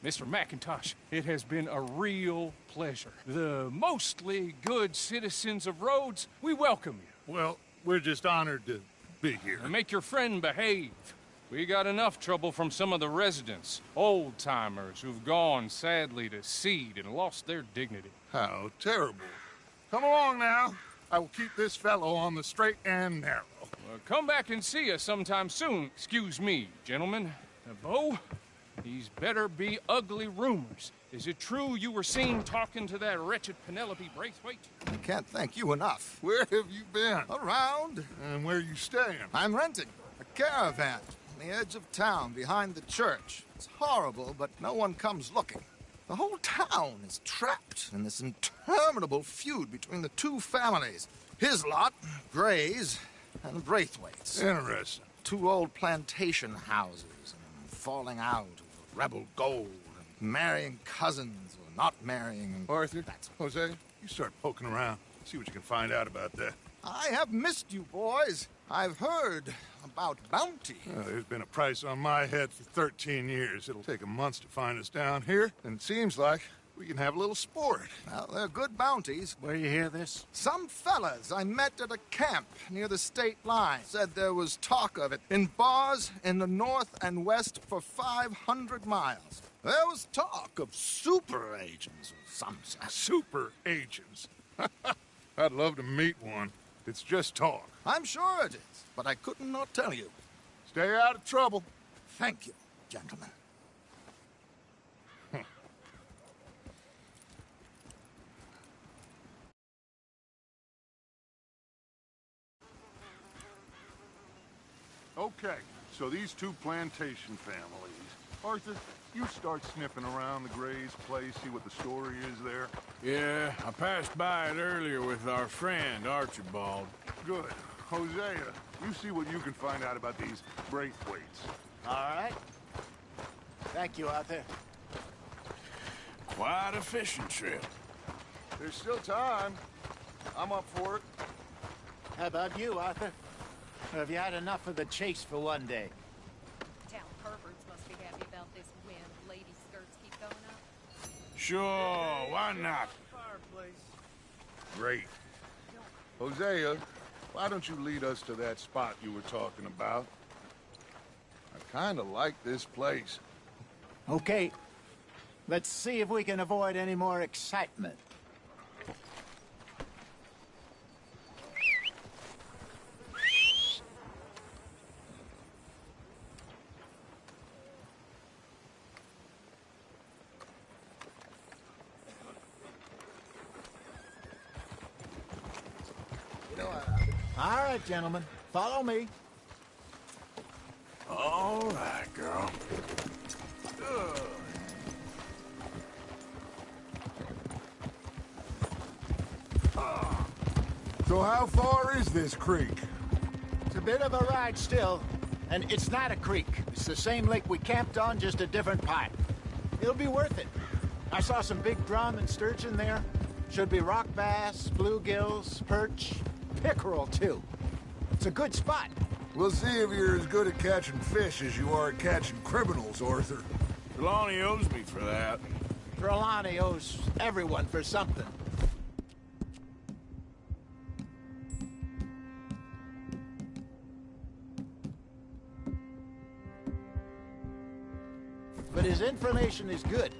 Mr. McIntosh, it has been a real pleasure. The mostly good citizens of Rhodes, we welcome you. Well, we're just honored to be here. And make your friend behave. We got enough trouble from some of the residents, old-timers who've gone, sadly, to seed and lost their dignity. How terrible. Come along now. I will keep this fellow on the straight and narrow. Well, come back and see us sometime soon. Excuse me, gentlemen. Bo, these better be ugly rumors. Is it true you were seen talking to that wretched Penelope Braithwaite? I can't thank you enough. Where have you been? Around. And where are you staying? I'm renting a caravan on the edge of town behind the church. It's horrible, but no one comes looking. The whole town is trapped in this interminable feud between the two families. His lot, Gray's, and Braithwaite's. Interesting. Two old plantation houses, and falling out over rebel gold, and marrying cousins or not marrying. And Arthur, Jose, you start poking around. See what you can find out about that. I have missed you, boys. I've heard about bounty. There's been a price on my head for 13 years. It'll take 'em months to find us down here, and it seems like we can have a little sport. Well, they're good bounties. Where you hear this? Some fellas I met at a camp near the state line said there was talk of it in bars in the north and west for 500 miles. There was talk of super agents or some such. Super agents? I'd love to meet one. It's just talk. I'm sure it is, but I couldn't not tell you. Stay out of trouble. Thank you, gentlemen. Okay, so these two plantation families. Arthur, you start sniffing around the Gray's place, see what the story is there. Yeah, I passed by it earlier with our friend, Archibald. Good. Hosea, you see what you can find out about these Braithwaites. All right. Thank you, Arthur. Quite a fishing trip. There's still time. I'm up for it. How about you, Arthur? Or have you had enough of the chase for one day? Town perverts must be happy about this wind. Lady skirts keep going up. Sure, why not? Great. Hosea, why don't you lead us to that spot you were talking about? I kind of like this place. Okay. Let's see if we can avoid any more excitement. All right, gentlemen. Follow me. All right, girl. Good. So how far is this creek? It's a bit of a ride still, and it's not a creek. It's the same lake we camped on, just a different pipe. It'll be worth it. I saw some big drum and sturgeon there. Should be rock bass, bluegills, perch, pickerel, too. It's a good spot. We'll see if you're as good at catching fish as you are at catching criminals, Arthur. Trelawney owes me for that. Trelawney owes everyone for something. But his information is good.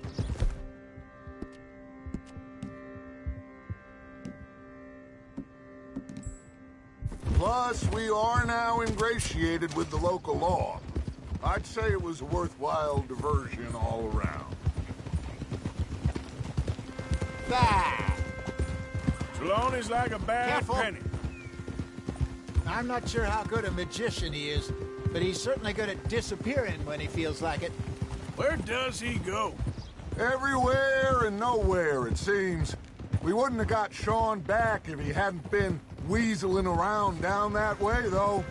Plus, we are now ingratiated with the local law. I'd say it was a worthwhile diversion all around. Bah! Trelawney's like a bad Careful. penny. I'm not sure how good a magician he is, but he's certainly good at disappearing when he feels like it. Where does he go? Everywhere and nowhere, it seems. We wouldn't have got Sean back if he hadn't been weaseling around down that way, though.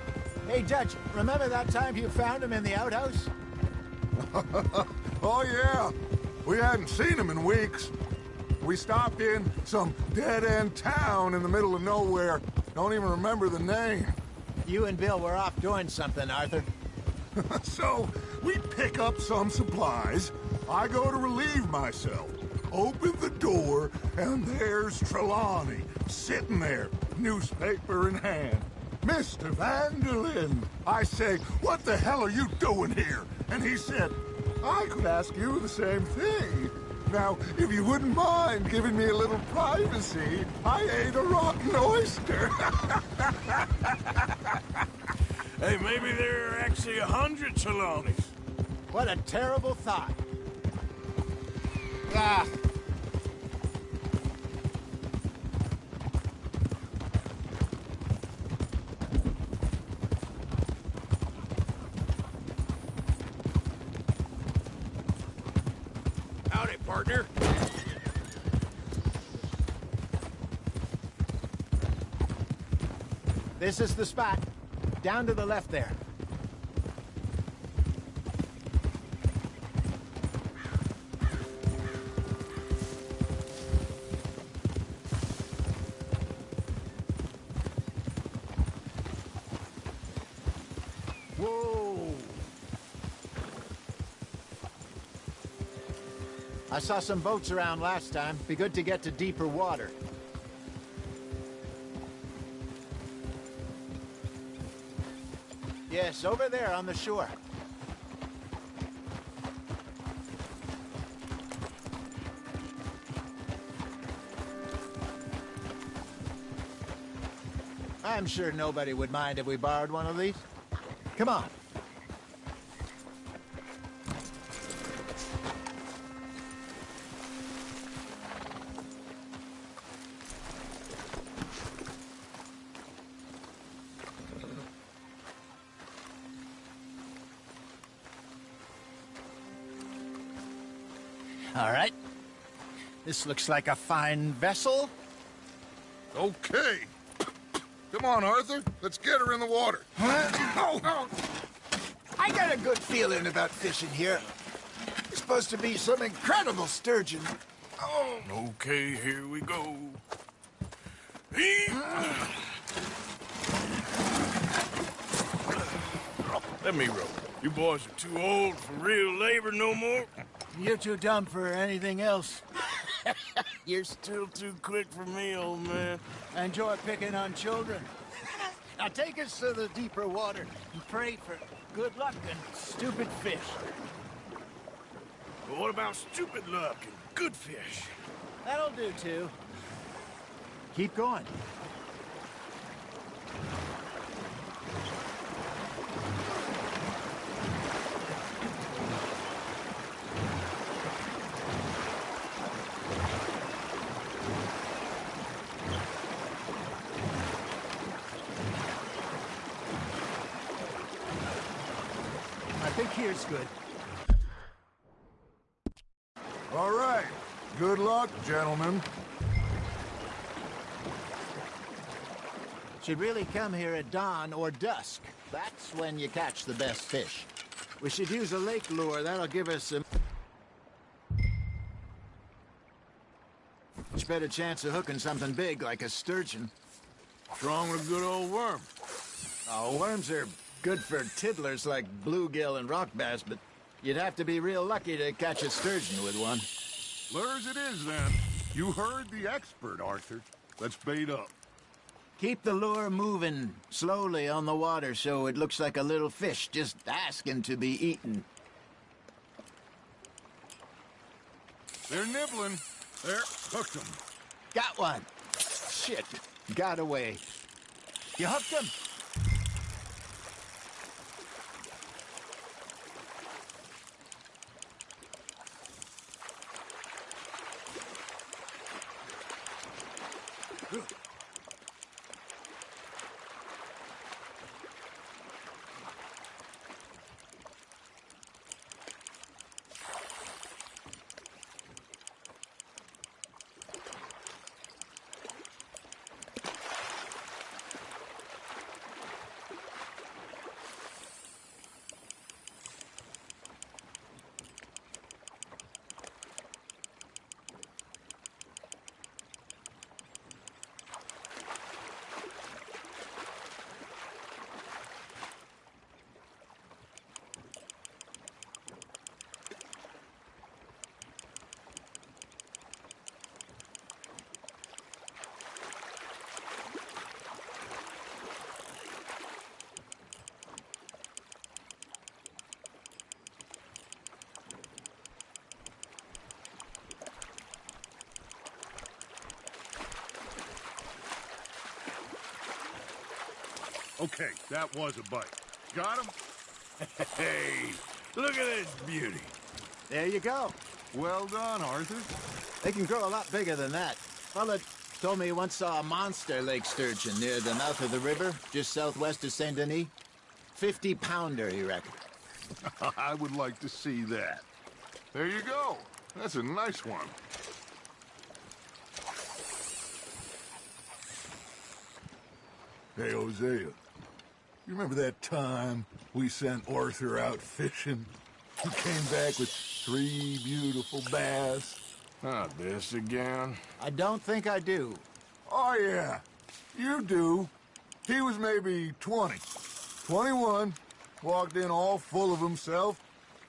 Hey, Judge, remember that time you found him in the outhouse? Oh, yeah. We hadn't seen him in weeks. We stopped in some dead-end town in the middle of nowhere. Don't even remember the name. You and Bill were off doing something, Arthur. So, we pick up some supplies. I go to relieve myself. Open the door, and there's Trelawney, sitting there, newspaper in hand. Mr. Vanderlyn. I say, what the hell are you doing here? And he said, I could ask you the same thing. Now, if you wouldn't mind giving me a little privacy, I ate a rotten oyster. Hey, maybe there are actually 100 Trelawneys. What a terrible thought. Ah. Howdy, partner. This is the spot. Down to the left there. Whoa! I saw some boats around last time. Be good to get to deeper water. Yes, over there on the shore. I'm sure nobody would mind if we borrowed one of these. Come on. All right. This looks like a fine vessel. Okay. Come on, Arthur. Let's get her in the water. Oh. I got a good feeling about fishing here. It's supposed to be some incredible sturgeon. Oh. Okay, here we go. Let me row. You boys are too old for real labor no more. You're too dumb for anything else. You're still too quick for me, old man. I enjoy picking on children. Now take us to the deeper water and pray for good luck and stupid fish. But what about stupid luck and good fish? That'll do, too. Keep going. think here's good. All right. Good luck, gentlemen. Should really come here at dawn or dusk. That's when you catch the best fish. We should use a lake lure. That'll give us a much better chance of hooking something big like a sturgeon. What's wrong with a good old worm? Oh, worms are good for tiddlers like bluegill and rock bass, but you'd have to be real lucky to catch a sturgeon with one. Lures it is, then. You heard the expert, Arthur. Let's bait up. Keep the lure moving slowly on the water so it looks like a little fish just asking to be eaten. They're nibbling. There, hooked them. Got one. Shit, got away. You hooked him? Okay, that was a bite. Got him? Hey, look at this beauty. There you go. Well done, Arthur. They can grow a lot bigger than that. Fella told me he once saw a monster lake sturgeon near the mouth of the river, just southwest of Saint Denis. 50-pounder, he reckoned. I would like to see that. There you go. That's a nice one. Hey, Hosea. You remember that time we sent Arthur out fishing? He came back with 3 beautiful bass. Not this again. I don't think I do. Oh, yeah. You do. He was maybe 20. 21. Walked in all full of himself.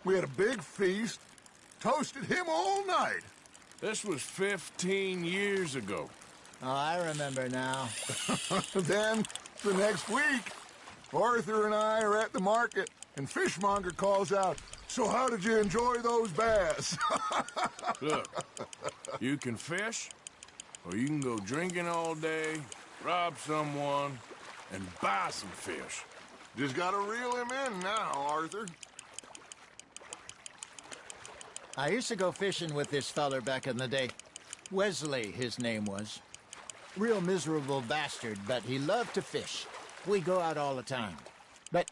We had a big feast. Toasted him all night. This was 15 years ago. Oh, I remember now. Then, the next week, Arthur and I are at the market, and Fishmonger calls out, "So how did you enjoy those bass?" Look, you can fish, or you can go drinking all day, rob someone, and buy some fish. Just gotta reel him in now, Arthur. I used to go fishing with this feller back in the day. Wesley, his name was. Real miserable bastard, but he loved to fish. We go out all the time. But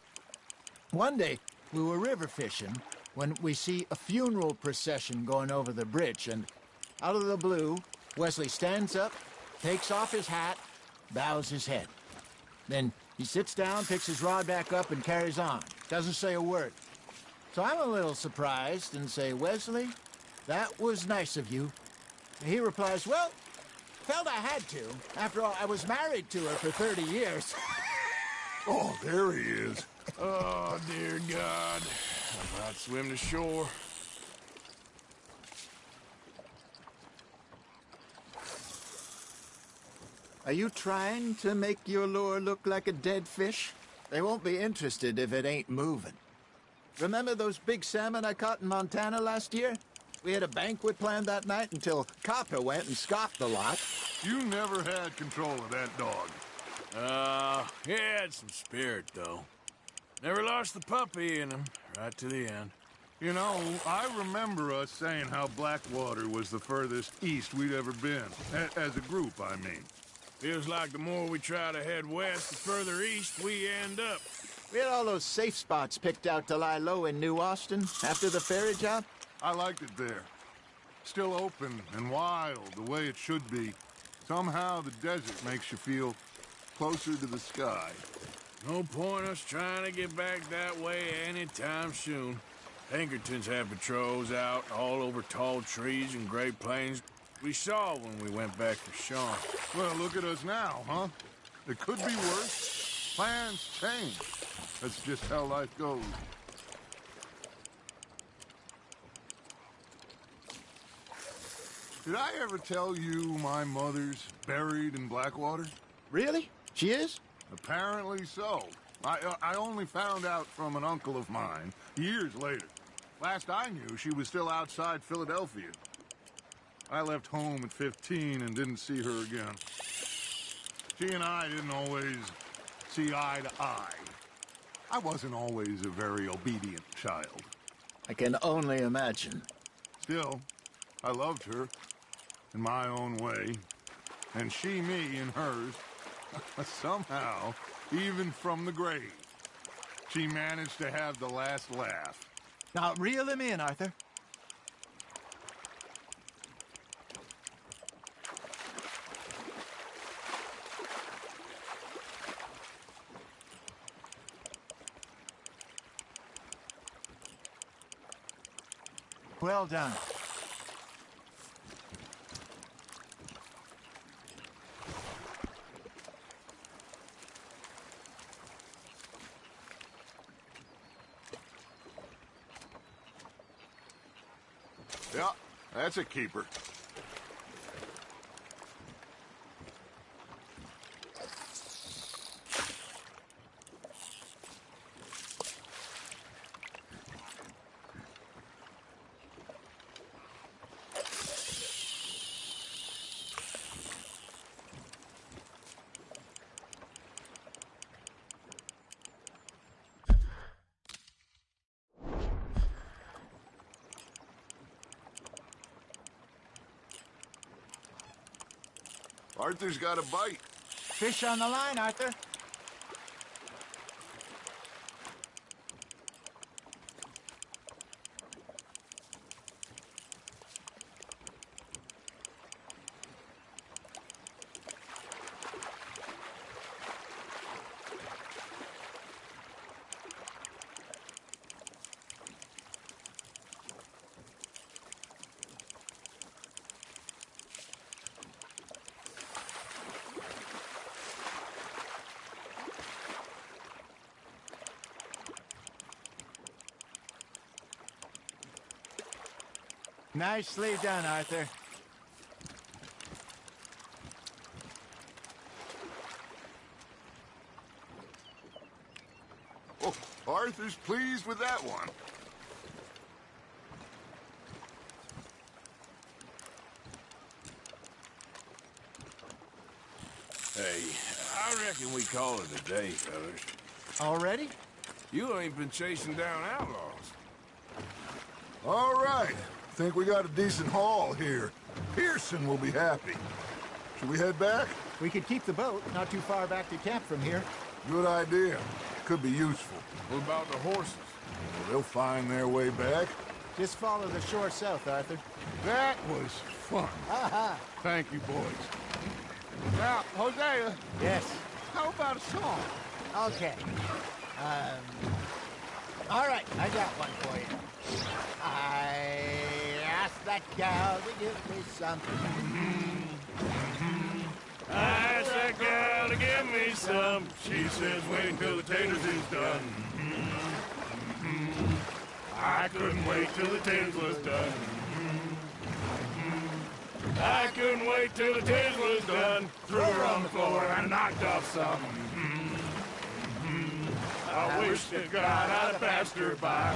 one day, we were river fishing when we see a funeral procession going over the bridge, and out of the blue, Wesley stands up, takes off his hat, bows his head. Then he sits down, picks his rod back up, and carries on. Doesn't say a word. So I'm a little surprised and say, "Wesley, that was nice of you." And he replies, "Well, felt I had to. After all, I was married to her for 30 years. Oh, there he is. Oh, dear God. I'm about to swim to shore. Are you trying to make your lure look like a dead fish? They won't be interested if it ain't moving. Remember those big salmon I caught in Montana last year? We had a banquet planned that night until Copper went and scoffed the lot. You never had control of that dog. He had some spirit, though. Never lost the puppy in him, right to the end. You know, I remember us saying how Blackwater was the furthest east we'd ever been. As a group, I mean. Feels like the more we try to head west, the further east we end up. We had all those safe spots picked out to lie low in New Austin after the ferry job. I liked it there. Still open and wild, the way it should be. Somehow the desert makes you feel closer to the sky. No point us trying to get back that way anytime soon. Pinkertons have patrols out all over tall trees and Great Plains. We saw when we went back to Sean. Well, look at us now, huh? It could be worse. Plans change. That's just how life goes. Did I ever tell you my mother's buried in Blackwater? Really? She is? Apparently so. I only found out from an uncle of mine years later. Last I knew, she was still outside Philadelphia. I left home at 15 and didn't see her again. She and I didn't always see eye to eye. I wasn't always a very obedient child. I can only imagine. Still, I loved her in my own way, and she me in hers. Somehow, even from the grave, she managed to have the last laugh. Now, reel him in, Arthur. Well done. Yeah, that's a keeper. Arthur's got a bite. Fish on the line, Arthur. Nicely done, Arthur. Oh, Arthur's pleased with that one. Hey, I reckon we call it a day, fellas. Already? You ain't been chasing down outlaws. All right. Think we got a decent haul here. Pearson will be happy. Should we head back? We could keep the boat not too far back to camp from here. Good idea. Could be useful. What about the horses? Well, they'll find their way back. Just follow the shore south, Arthur. That was fun. Aha! Thank you, boys. Now, Hosea. Yes? How about a song? Okay. All right, I got one for you. I asked that gal to give me something. I asked that gal to give me some. She says wait till the taters is done. I couldn't wait till the taters was done. I couldn't wait till the taters was done. Threw her on the floor and knocked off some. I wish to God I'd have passed her by.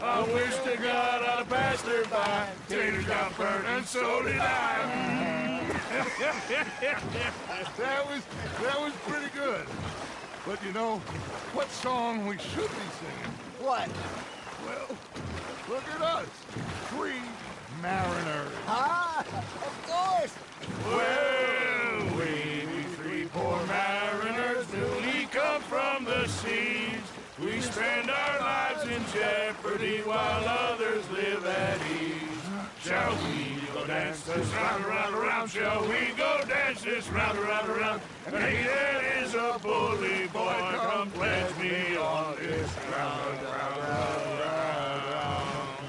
I wish to God I'd have passed her by. Taters got burnt and so did I. that was pretty good. But you know, what song we should be singing? What? Well, look at us. 3 mariners. Ah, of course. Well, we 3 poor mariners, newly come We spend our lives in jeopardy while others live at ease. Shall we go dance this round, around, around? Shall we go dance this round, around, around? And he that is a bully boy, come pledge me on this round, round, round, round.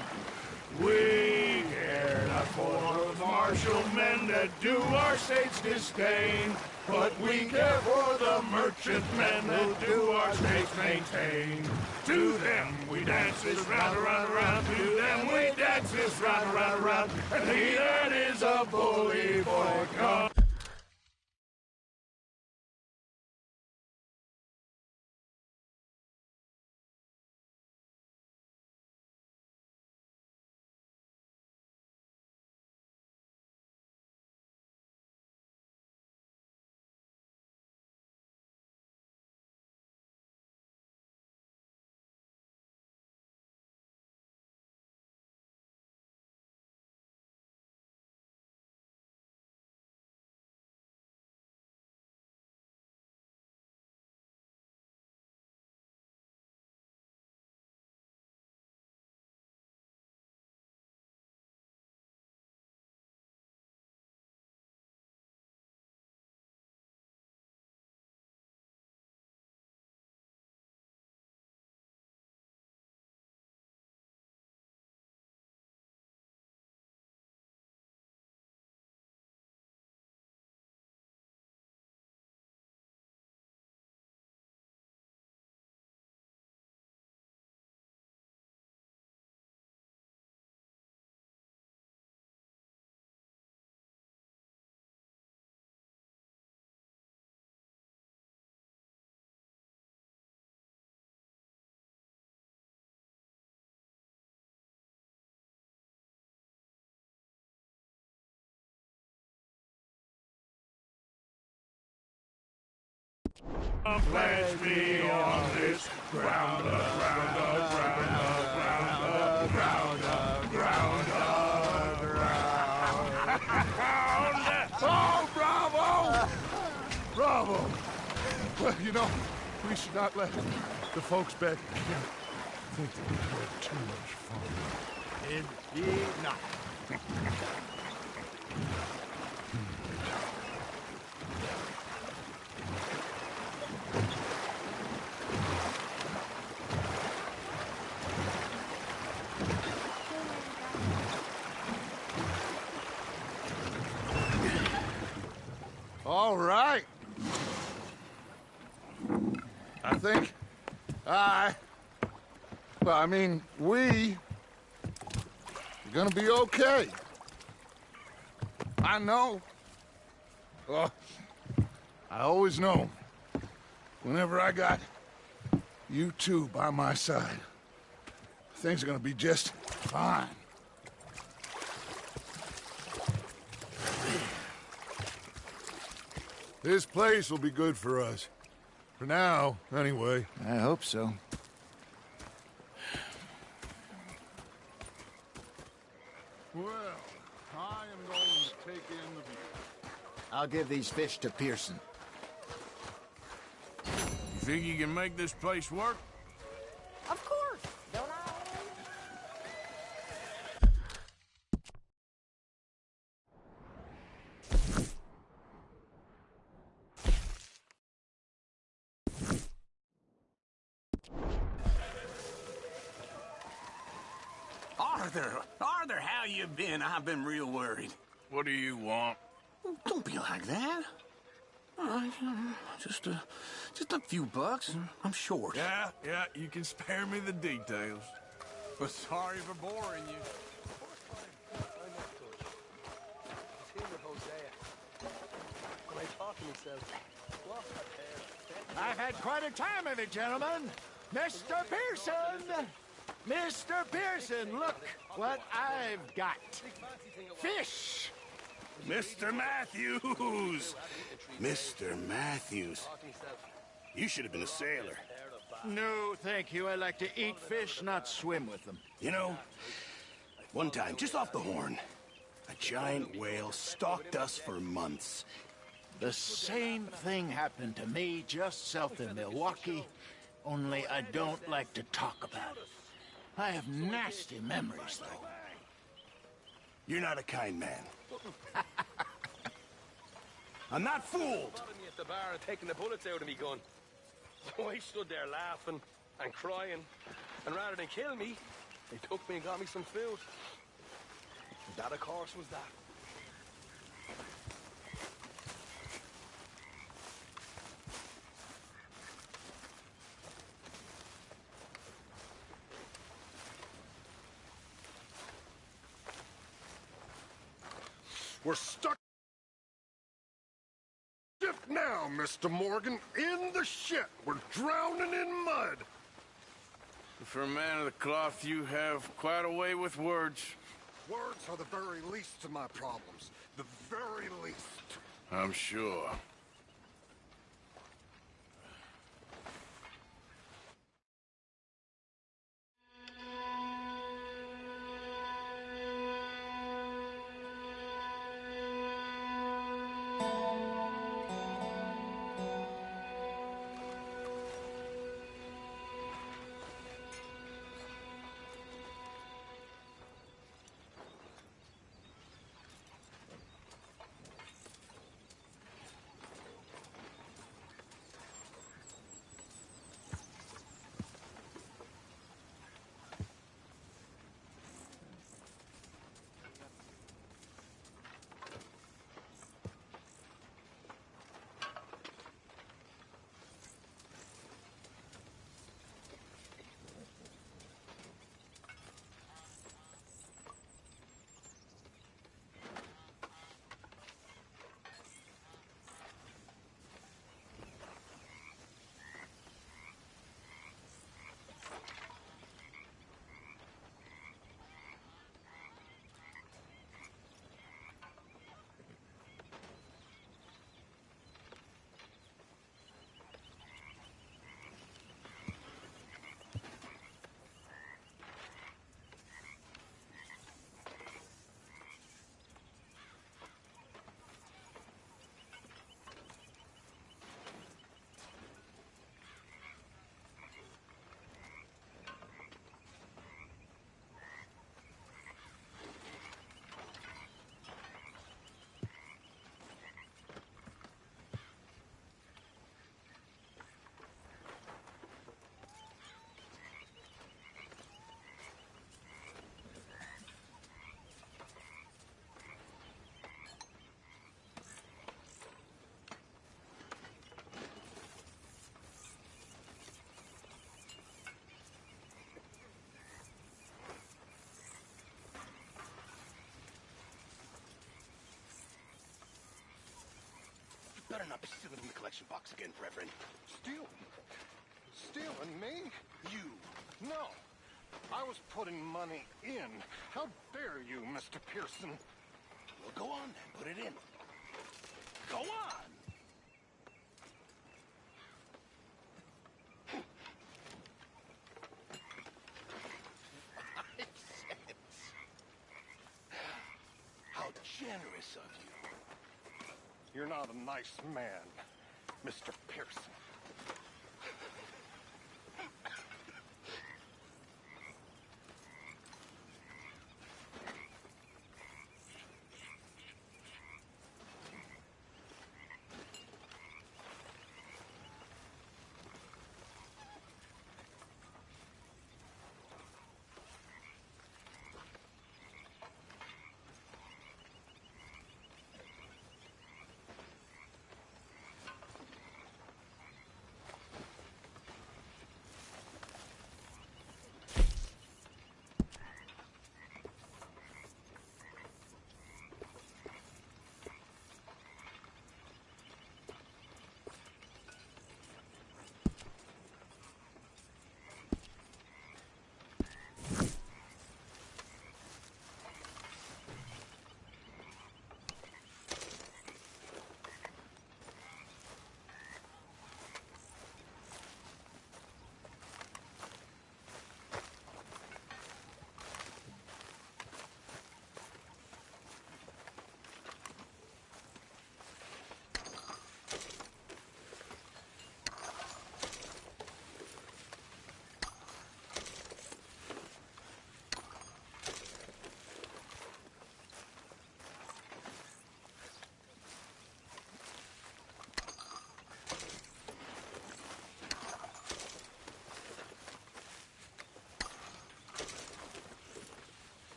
We care not for the martial men that do our state's disdain, but we care for the merchantmen that do our states maintain. To them we dance this round, around, around. To them we dance this round, around, around. And he that is a bully boy, come. Pledge me on this ground up, ground up, ground up, ground up, ground up, ground up, ground up. Oh, bravo! Bravo! Well, you know, we should not let the folks back here think that we had too much fun. Indeed not. All right. I think we are gonna be okay. I know. Well, I always know. Whenever I got you two by my side, things are gonna be just fine. This place will be good for us. For now, anyway. I hope so. Well, I am going to take in the view. I'll give these fish to Pearson. You think you can make this place work? Of course, don't I? Arthur, how you been? I've been real worried. What do you want? Don't be like that. All right, just a few bucks. I'm short. Yeah, you can spare me the details. But sorry for boring you. I've had quite a time of it, gentlemen. Mr. Pearson! Mr. Pearson, look what I've got. Fish! Mr. Matthews! Mr. Matthews. You should have been a sailor. No, thank you. I like to eat fish, not swim with them. You know, one time, just off the Horn, a giant whale stalked us for months. The same thing happened to me just south of Milwaukee Only I don't like to talk about it. I have nasty memories, though. You're not a kind man. I'm not fooled! Me at the bar and taking the bullets out of me gun. So I stood there laughing and crying, and rather than kill me, they took me and got me some food. That, of course, was that. We're stuck. Ship now, Mr. Morgan. In the ship. We're drowning in mud. For a man of the cloth, you have quite a way with words. Words are the very least of my problems. The very least. I'm sure. Better not be stealing from the collection box again, Reverend. Stealing? Stealing me? You. No. I was putting money in. How dare you, Mr. Pearson? Well, go on then. Put it in. Go on! How generous of you. You're not a nice man, Mr. Pearson.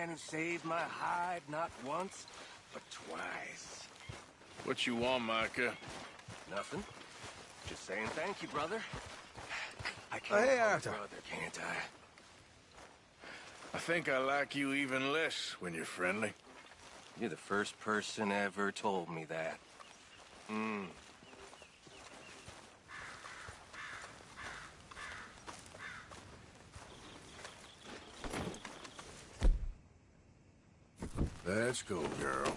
man who saved my hide not once, but twice. What you want, Micah? Nothing. Just saying thank you, brother. I Oh, can't hey, call you Arthur. brother, can't I? I think I like you even less when you're friendly. You're the first person ever told me that. Let's go, girl.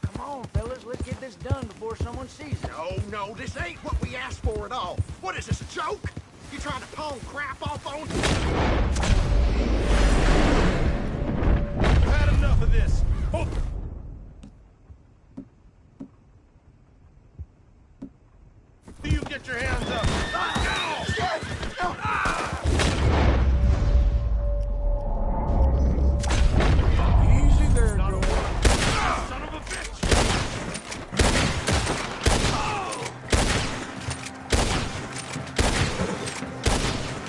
Come on, fellas, let's get this done before someone sees us. Oh, no, this ain't what we asked for at all. What is this, a joke? You trying to pawn crap off on... I've had enough of this. Oh. You get your hands up. Easy there, girl. Son of a bitch!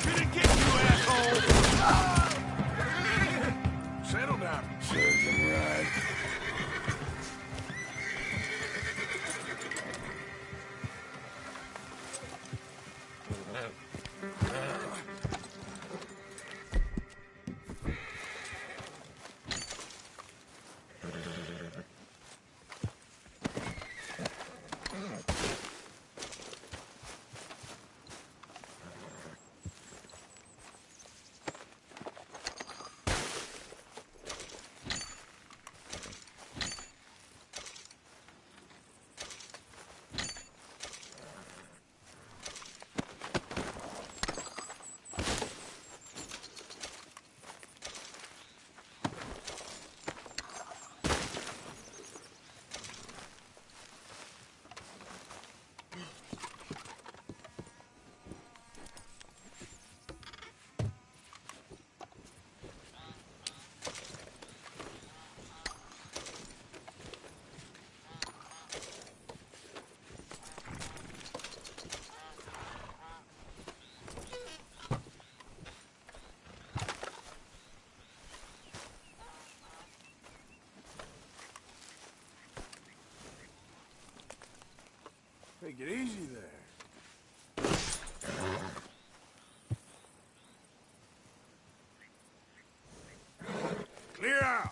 Gonna get you, asshole! Settle down. Serves him right. Take it easy there. Clear out.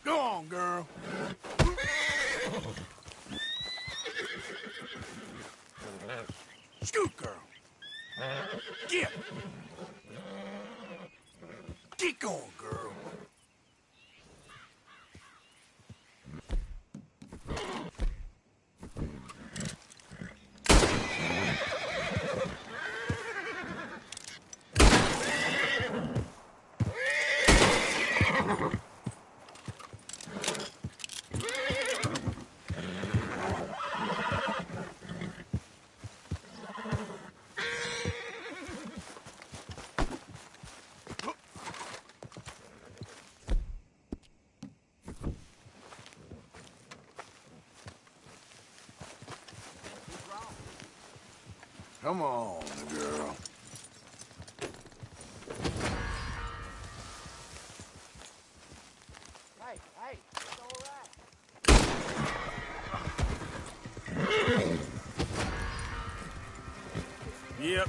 Go on, girl. Scoot, girl. Get. Get going, girl. Come on, girl. Hey, hey, it's all right. Yep.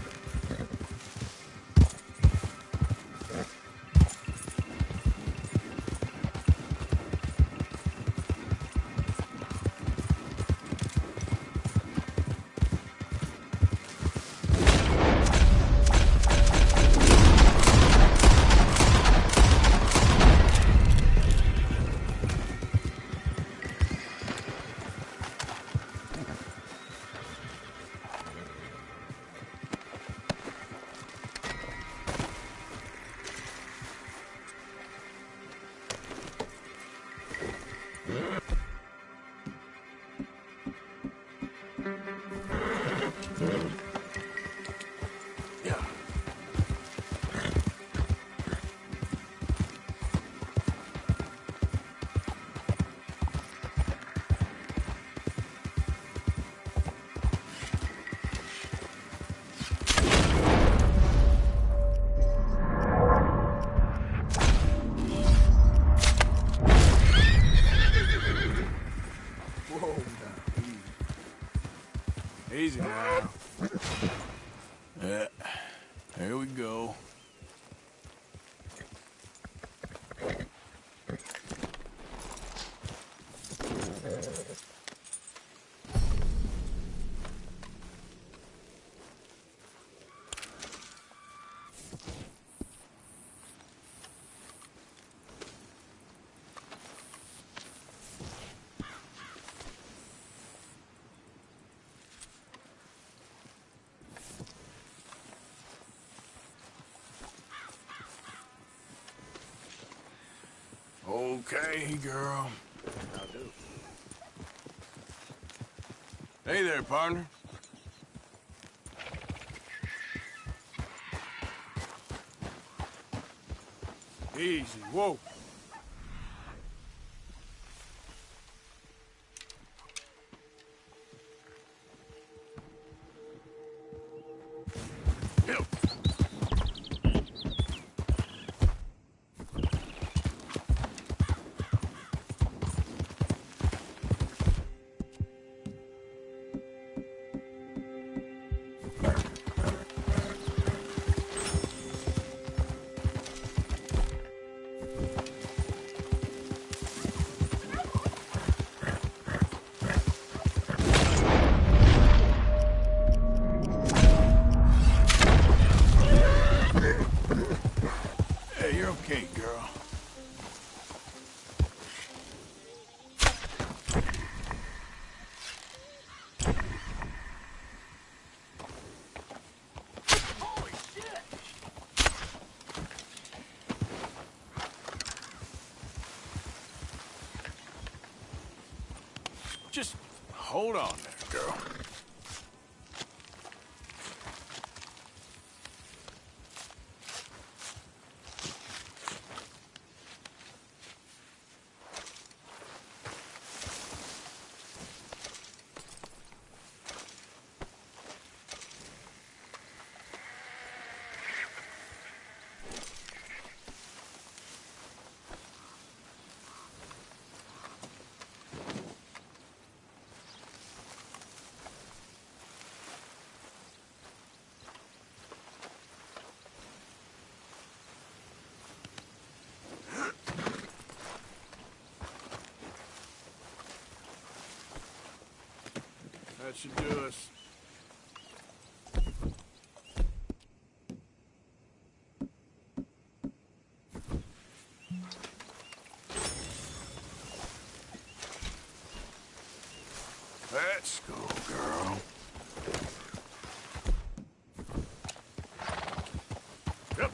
Easy now. Yeah, here we go. Okay, girl. I'll do. Hey there, partner. Easy, whoa. Hey, you're okay, girl. Just hold on there, girl. That should do us. Let's go, girl. Yep.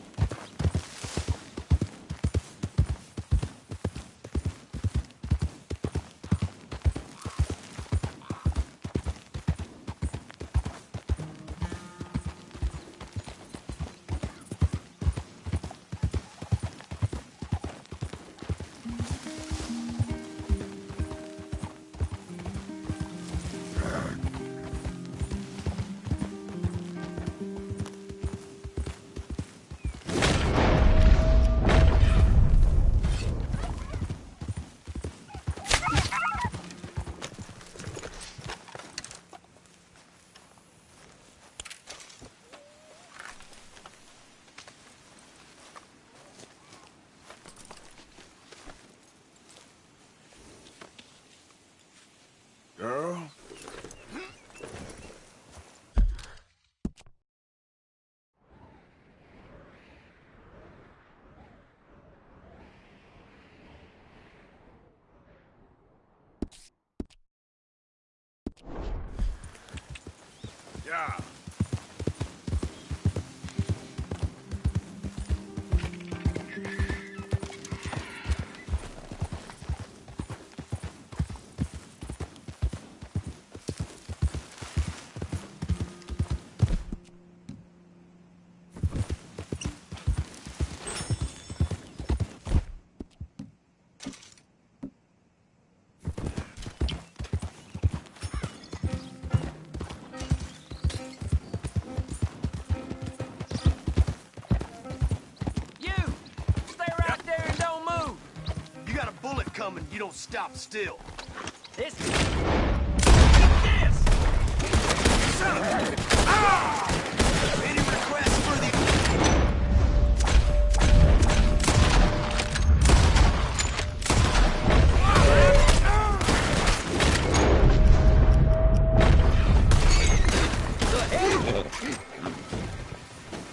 a bullet coming, you don't stop still. This. Any requests for the...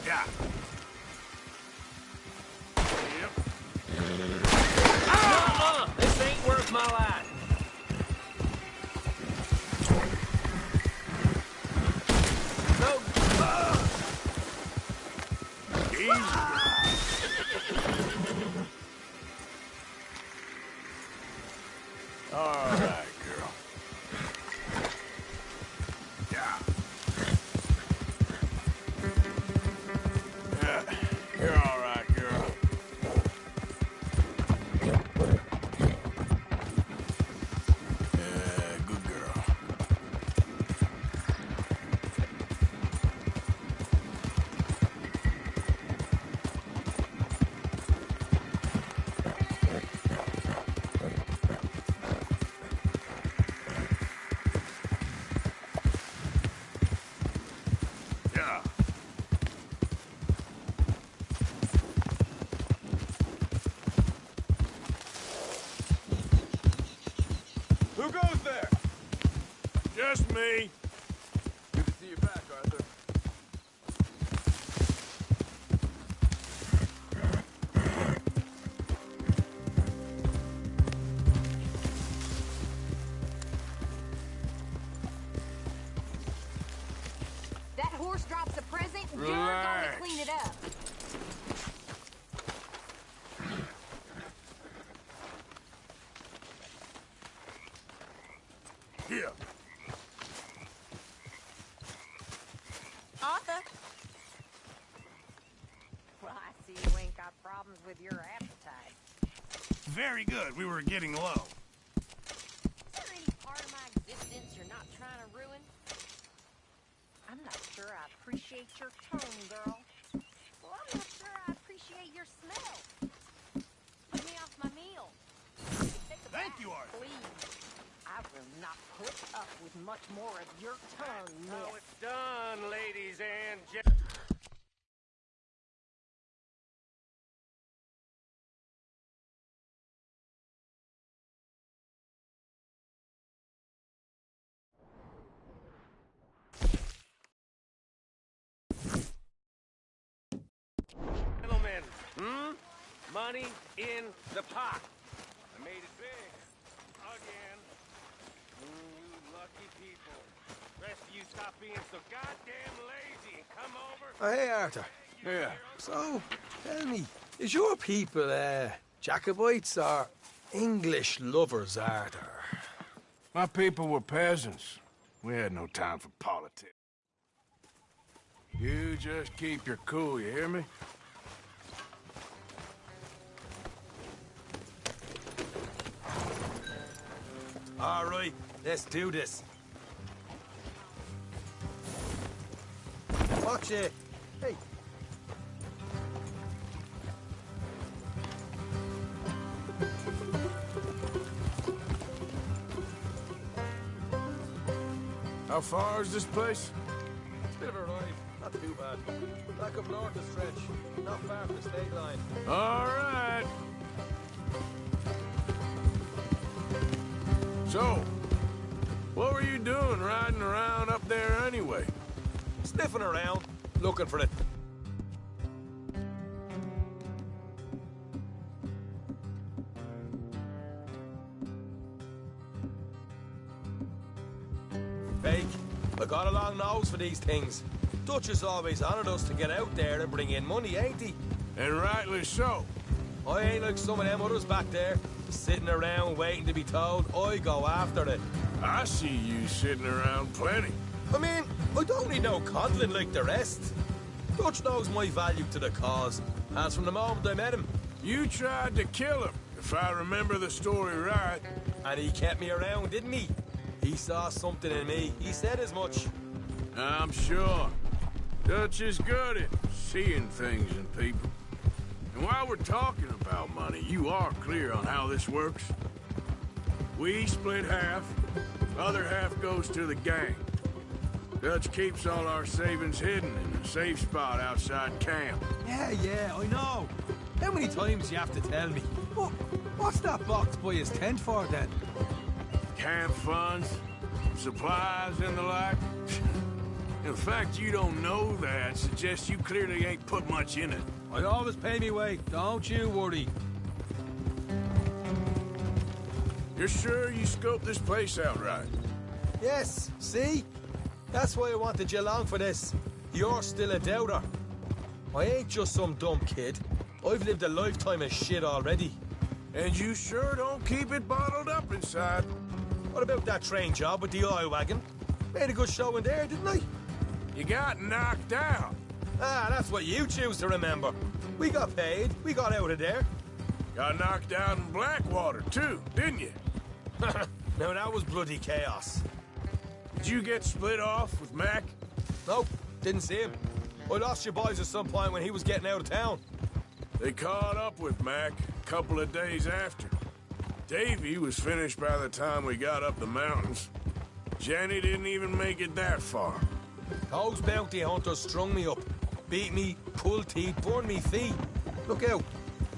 Yeah. This ain't worth my life. All right, girl. Yeah. Yeah, you're all right, girl. Yeah, good girl. Yeah. Who goes there? Just me. Good to see you back, Arthur. That horse drops a present, you're Relax. gonna clean it up. Here. Arthur. Well, I see you ain't got problems with your appetite. Very good. We were getting low. Is there any part of my existence you're not trying to ruin? I'm not sure I appreciate your tone, girl. Well, I'm not sure I appreciate your smell. Put me off my meal. Thank you, Arthur. Please. I will not put up with much more of your tongue, Now miss. it's done, ladies and gentlemen. Gentlemen, money in the pot. I made it big. Again. You lucky people. Rest of you stop being so goddamn lazy and come over. Oh, hey, Arthur. Yeah. So, tell me, is your people, Jacobites or English lovers, Arthur? My people were peasants. We had no time for politics. You just keep your cool, you hear me? All right, let's do this. Watch it. Hey. How far is this place? It's a bit of a ride. Not too bad. Back up north a stretch. Not far from the state line. All right. So, what were you doing riding around up there anyway? Sniffing around, looking for it. Fake. I got a long nose for these things. Dutch has always honoured us to get out there and bring in money, ain't he? And rightly so. I ain't like some of them others back there, sitting around waiting to be told. I go after it. I see you sitting around plenty. I mean, I don't need no coddling like the rest. Dutch knows my value to the cause, as from the moment I met him. You tried to kill him, if I remember the story right. And he kept me around, didn't he? He saw something in me. He said as much. I'm sure. Dutch is good at seeing things in people. And while we're talking about money, you are clear on how this works? We split half, other half goes to the gang. Dutch keeps all our savings hidden in a safe spot outside camp. Yeah, I know. How many times you have to tell me? What's that box by his tent for, then? Camp funds, supplies, and the like. The fact you don't know that suggests you clearly ain't put much in it. I always pay me way, don't you worry. You're sure you scoped this place out right? Yes, see? That's why I wanted you along for this. You're still a doubter. I ain't just some dumb kid. I've lived a lifetime of shit already. And you sure don't keep it bottled up inside. What about that train job with the oil wagon? Made a good show in there, didn't I? You got knocked out. Ah, that's what you choose to remember. We got paid. We got out of there. Got knocked out in Blackwater, too, didn't you? Now, that was bloody chaos. Did you get split off with Mac? Nope, didn't see him. I lost your boys at some point when he was getting out of town. They caught up with Mac a couple of days after. Davy was finished by the time we got up the mountains. Jenny didn't even make it that far. Those bounty hunters strung me up, beat me, pulled teeth, burned me feet. Look out,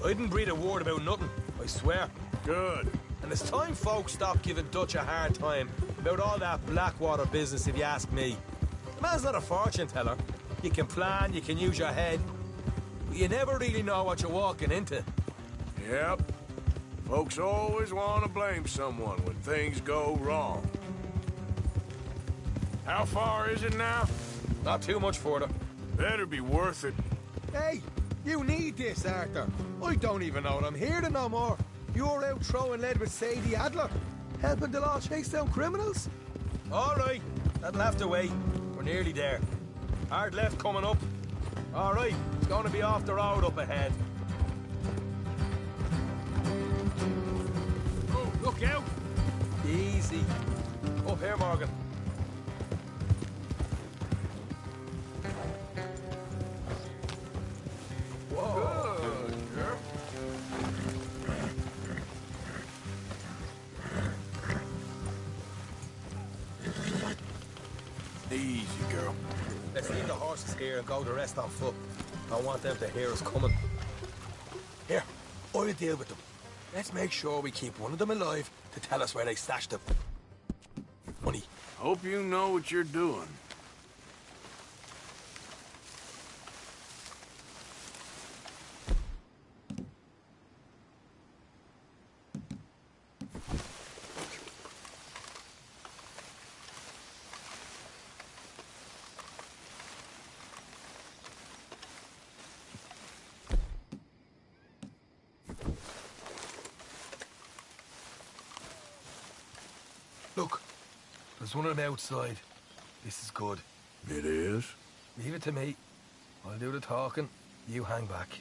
I didn't breathe a word about nothing, I swear. Good. And it's time folks stop giving Dutch a hard time about all that Blackwater business, if you ask me. The man's not a fortune teller. You can plan, you can use your head, but you never really know what you're walking into. Yep. Folks always want to blame someone when things go wrong. How far is it now? Not too much further. Better be worth it. Hey, you need this, Arthur. I don't even know what I'm here to no more. You're out throwing lead with Sadie Adler, helping the law chase down criminals? All right, that'll have to wait. We're nearly there. Hard left coming up. All right, it's going to be off the road up ahead. Oh, look out! Easy. Up here, Morgan. Whoa. Good, girl. Easy, girl. Let's leave the horses here and go the rest on foot. I want them to hear us coming. Here, I'll deal with them. Let's make sure we keep one of them alive to tell us where they stashed the money. Hope you know what you're doing. Look, there's one of them outside. This is good. It is? Leave it to me. I'll do the talking. You hang back.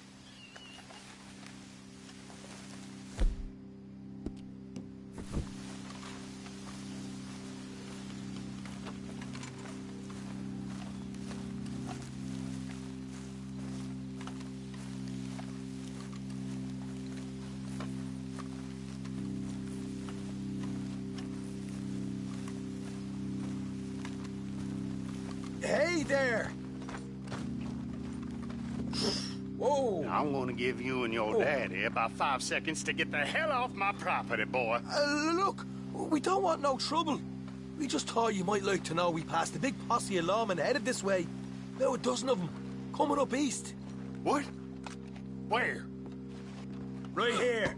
Hey there! Whoa! I'm gonna give you and your daddy about 5 seconds to get the hell off my property, boy. Look, we don't want no trouble. We just thought you might like to know we passed a big posse of lawmen headed this way. About a dozen of them, coming up east. What? Where? Right here.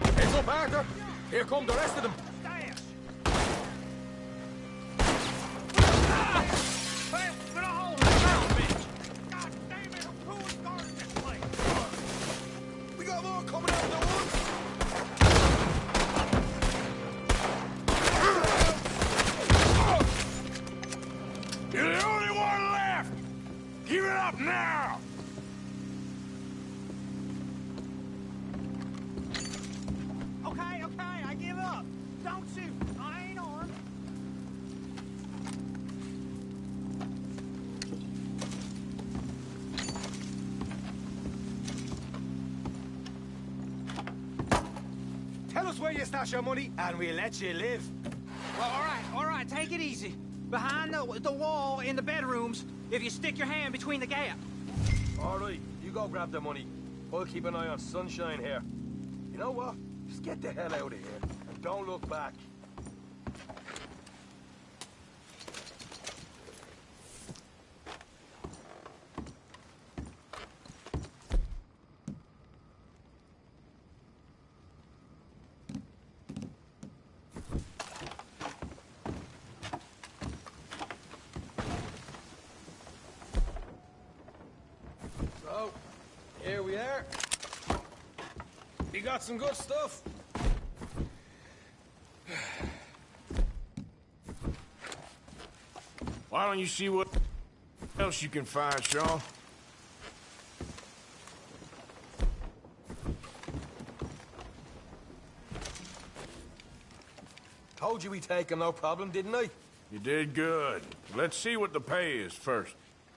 Heads up, Arthur. Here come the rest of them. We got more coming out of the woods. You're the only one left! Give it up now! Okay, I give up. where you stash your money, and we'll let you live. Well, all right, take it easy. Behind the wall in the bedrooms, if you stick your hand between the gap. All right, you go grab the money. I'll keep an eye on Sunshine here. You know what? Just get the hell out of here, and don't look back. So, here we are. You got some good stuff. Why don't you see what else you can find, Sean? Told you we'd take him, no problem, didn't I? You did good. Let's see what the pay is first.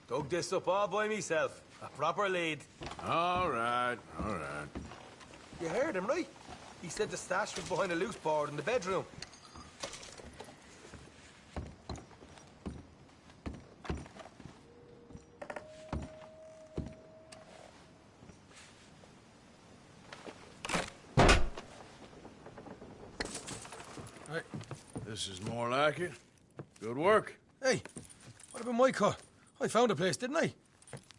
Dug this up all by myself. A proper lead. All right, all right. You heard him, right? He said the stash was behind a loose board in the bedroom. Hey, this is more like it. Good work. Hey, what about my cut? I found a place, didn't I?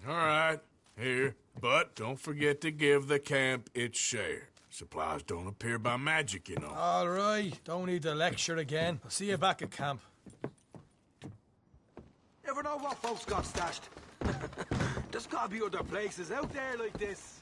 All right, here. But don't forget to give the camp its share. Supplies don't appear by magic, you know. All right, don't need to lecture again. I'll see you back at camp. Never know what folks got stashed. There's gotta be other places out there like this.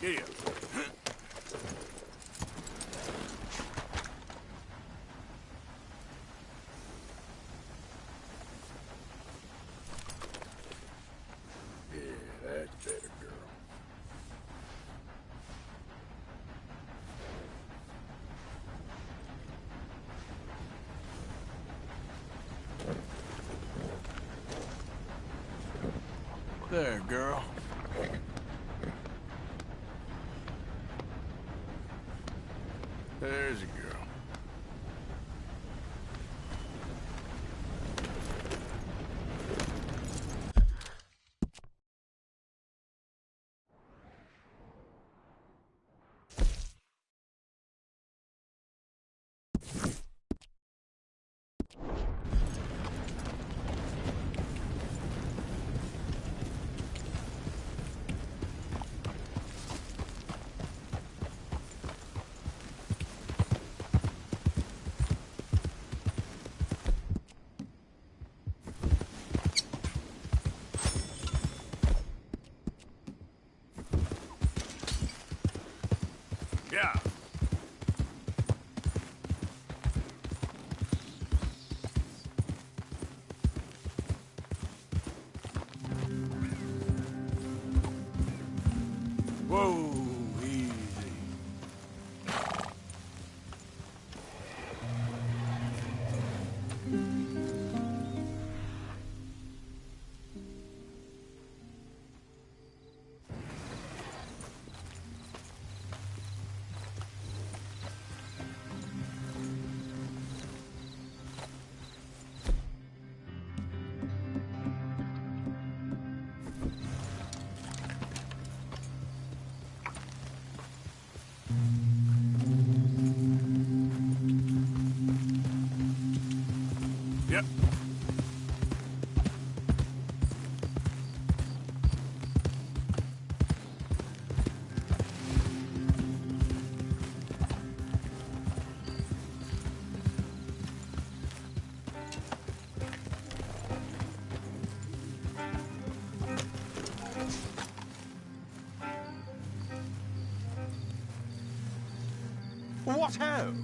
Yeah. Yeah, that's better, girl. There, girl. There's a girl. Yeah. Whoa, easy. Yep. What ho?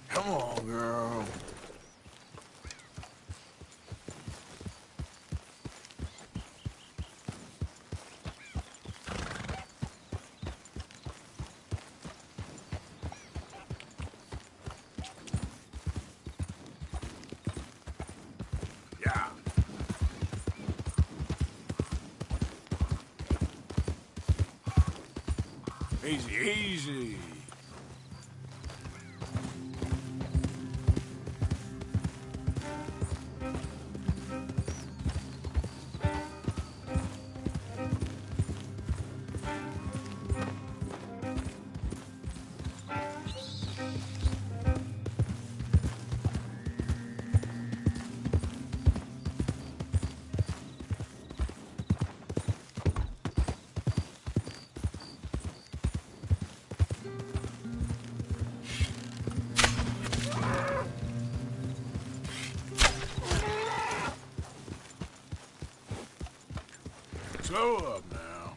Come on, girl. Yeah. Easy, easy. Slow up now.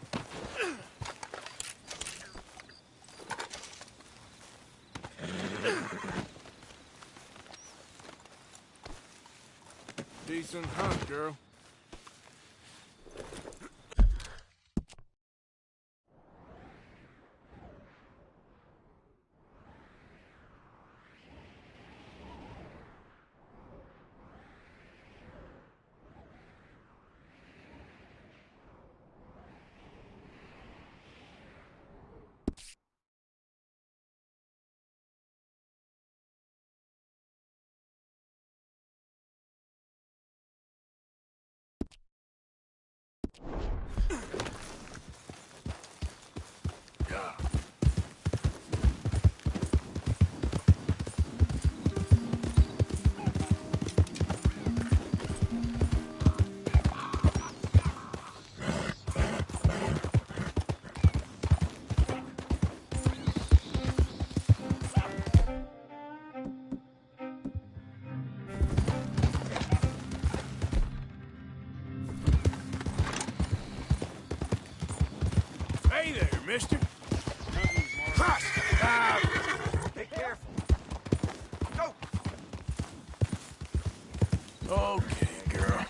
Decent hunt, girl. Yeah. Hey there, mister. Be careful. Go! Okay, girl.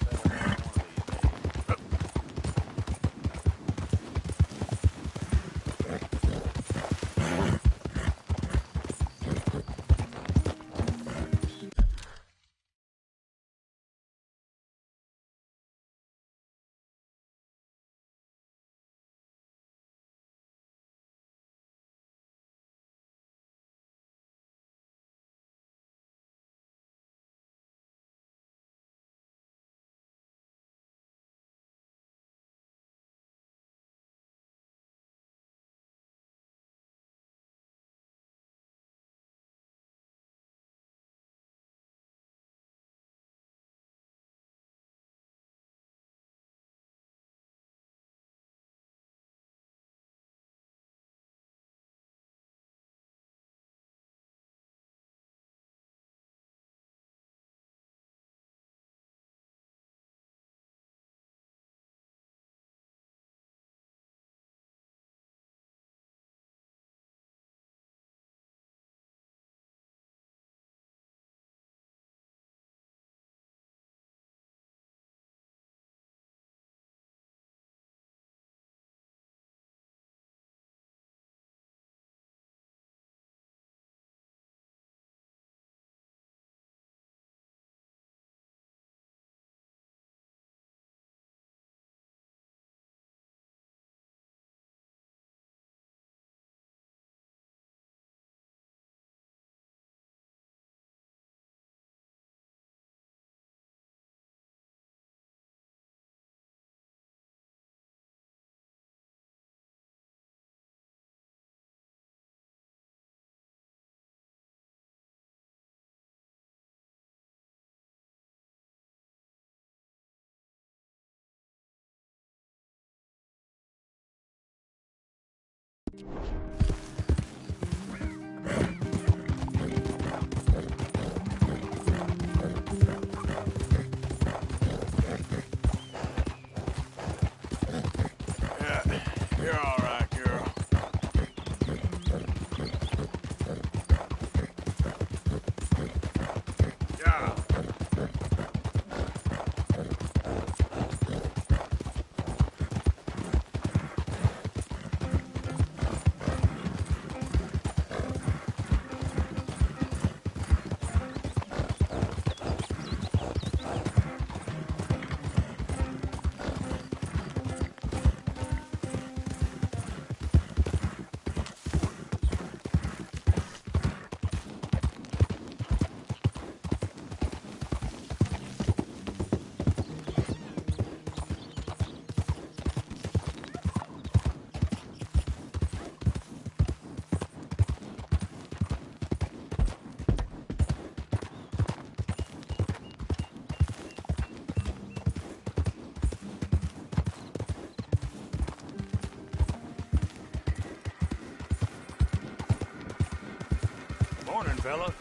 fella.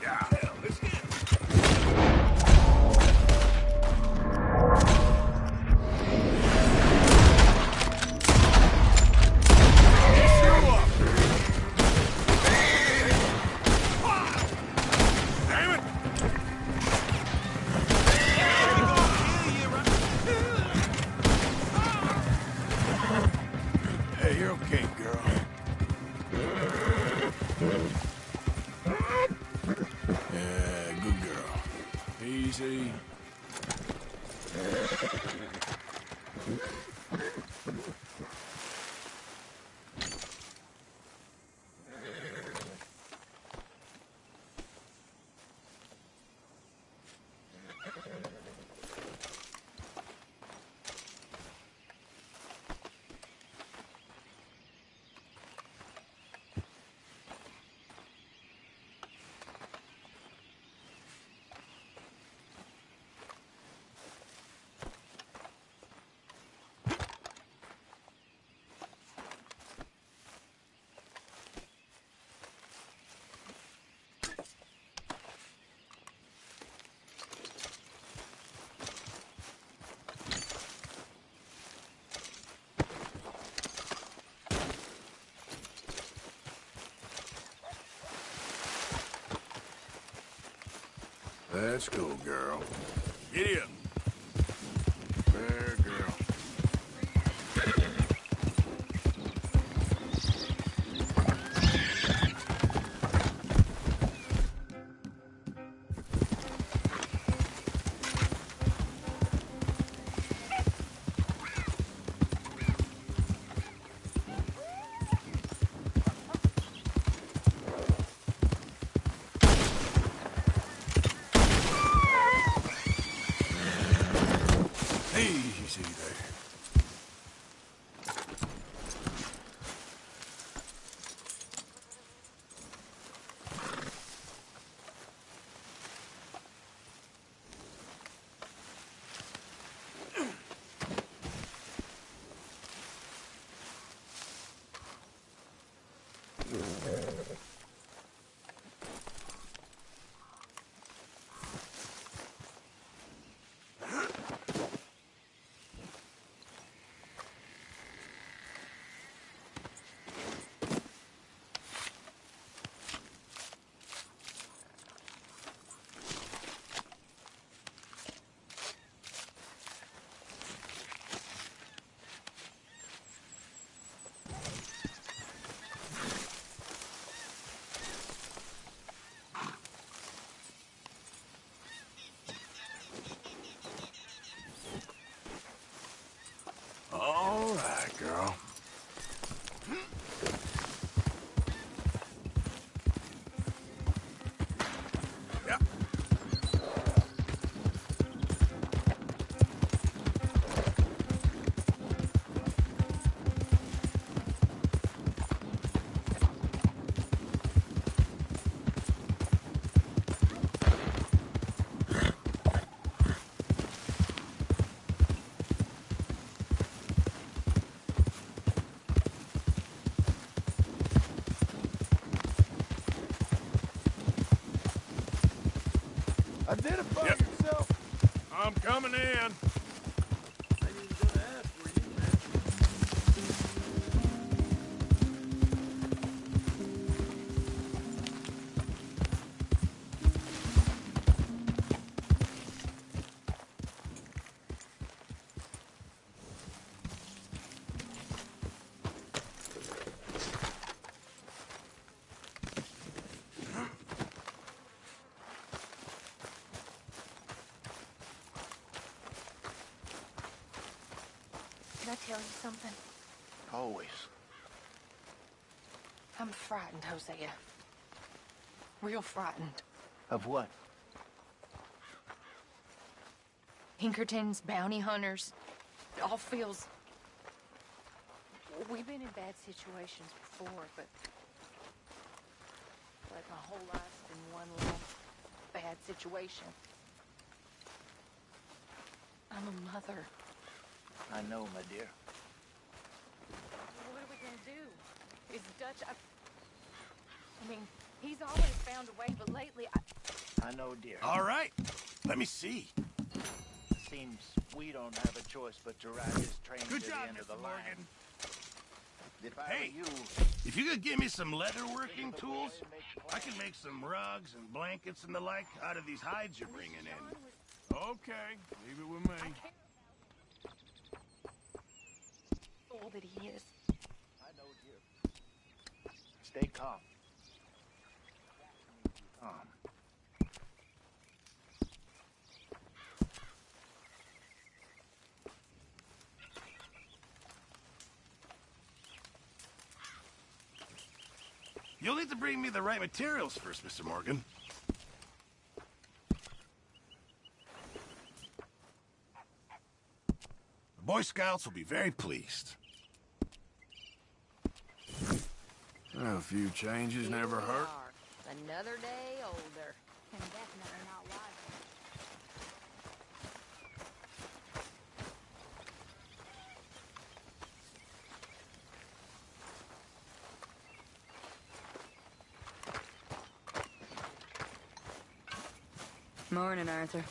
Yeah, hell, let's get it. Hey, you're okay, girl. Yeah, good girl. Easy. Let's go, girl. Giddy up. There, girl. Easy there. All right, girl. Yep. Identify Yep. yourself. I'm coming in. Can I tell you something? Always. I'm frightened, Hosea. Real frightened. Of what? Pinkertons, bounty hunters. It all feels... We've been in bad situations before, but... Like my whole life's been one long bad situation. I'm a mother. I know, my dear. What are we gonna do? Is Dutch... I mean, he's always found a way, but lately I know, dear. All right. Let me see. Seems we don't have a choice but to ride this train Good to job, the end of the Mr. line. Morgan. If I Hey, were you, if you could give me some leather working tools, I can make some rugs and blankets and the like out of these hides you're bringing in. Okay, leave it with me. fool that he is. I know, dear. Stay calm. Calm. You'll need to bring me the right materials first, Mr. Morgan. The Boy Scouts will be very pleased. A few changes never hurt. Another day older. And definitely not wiser. Morning, Arthur.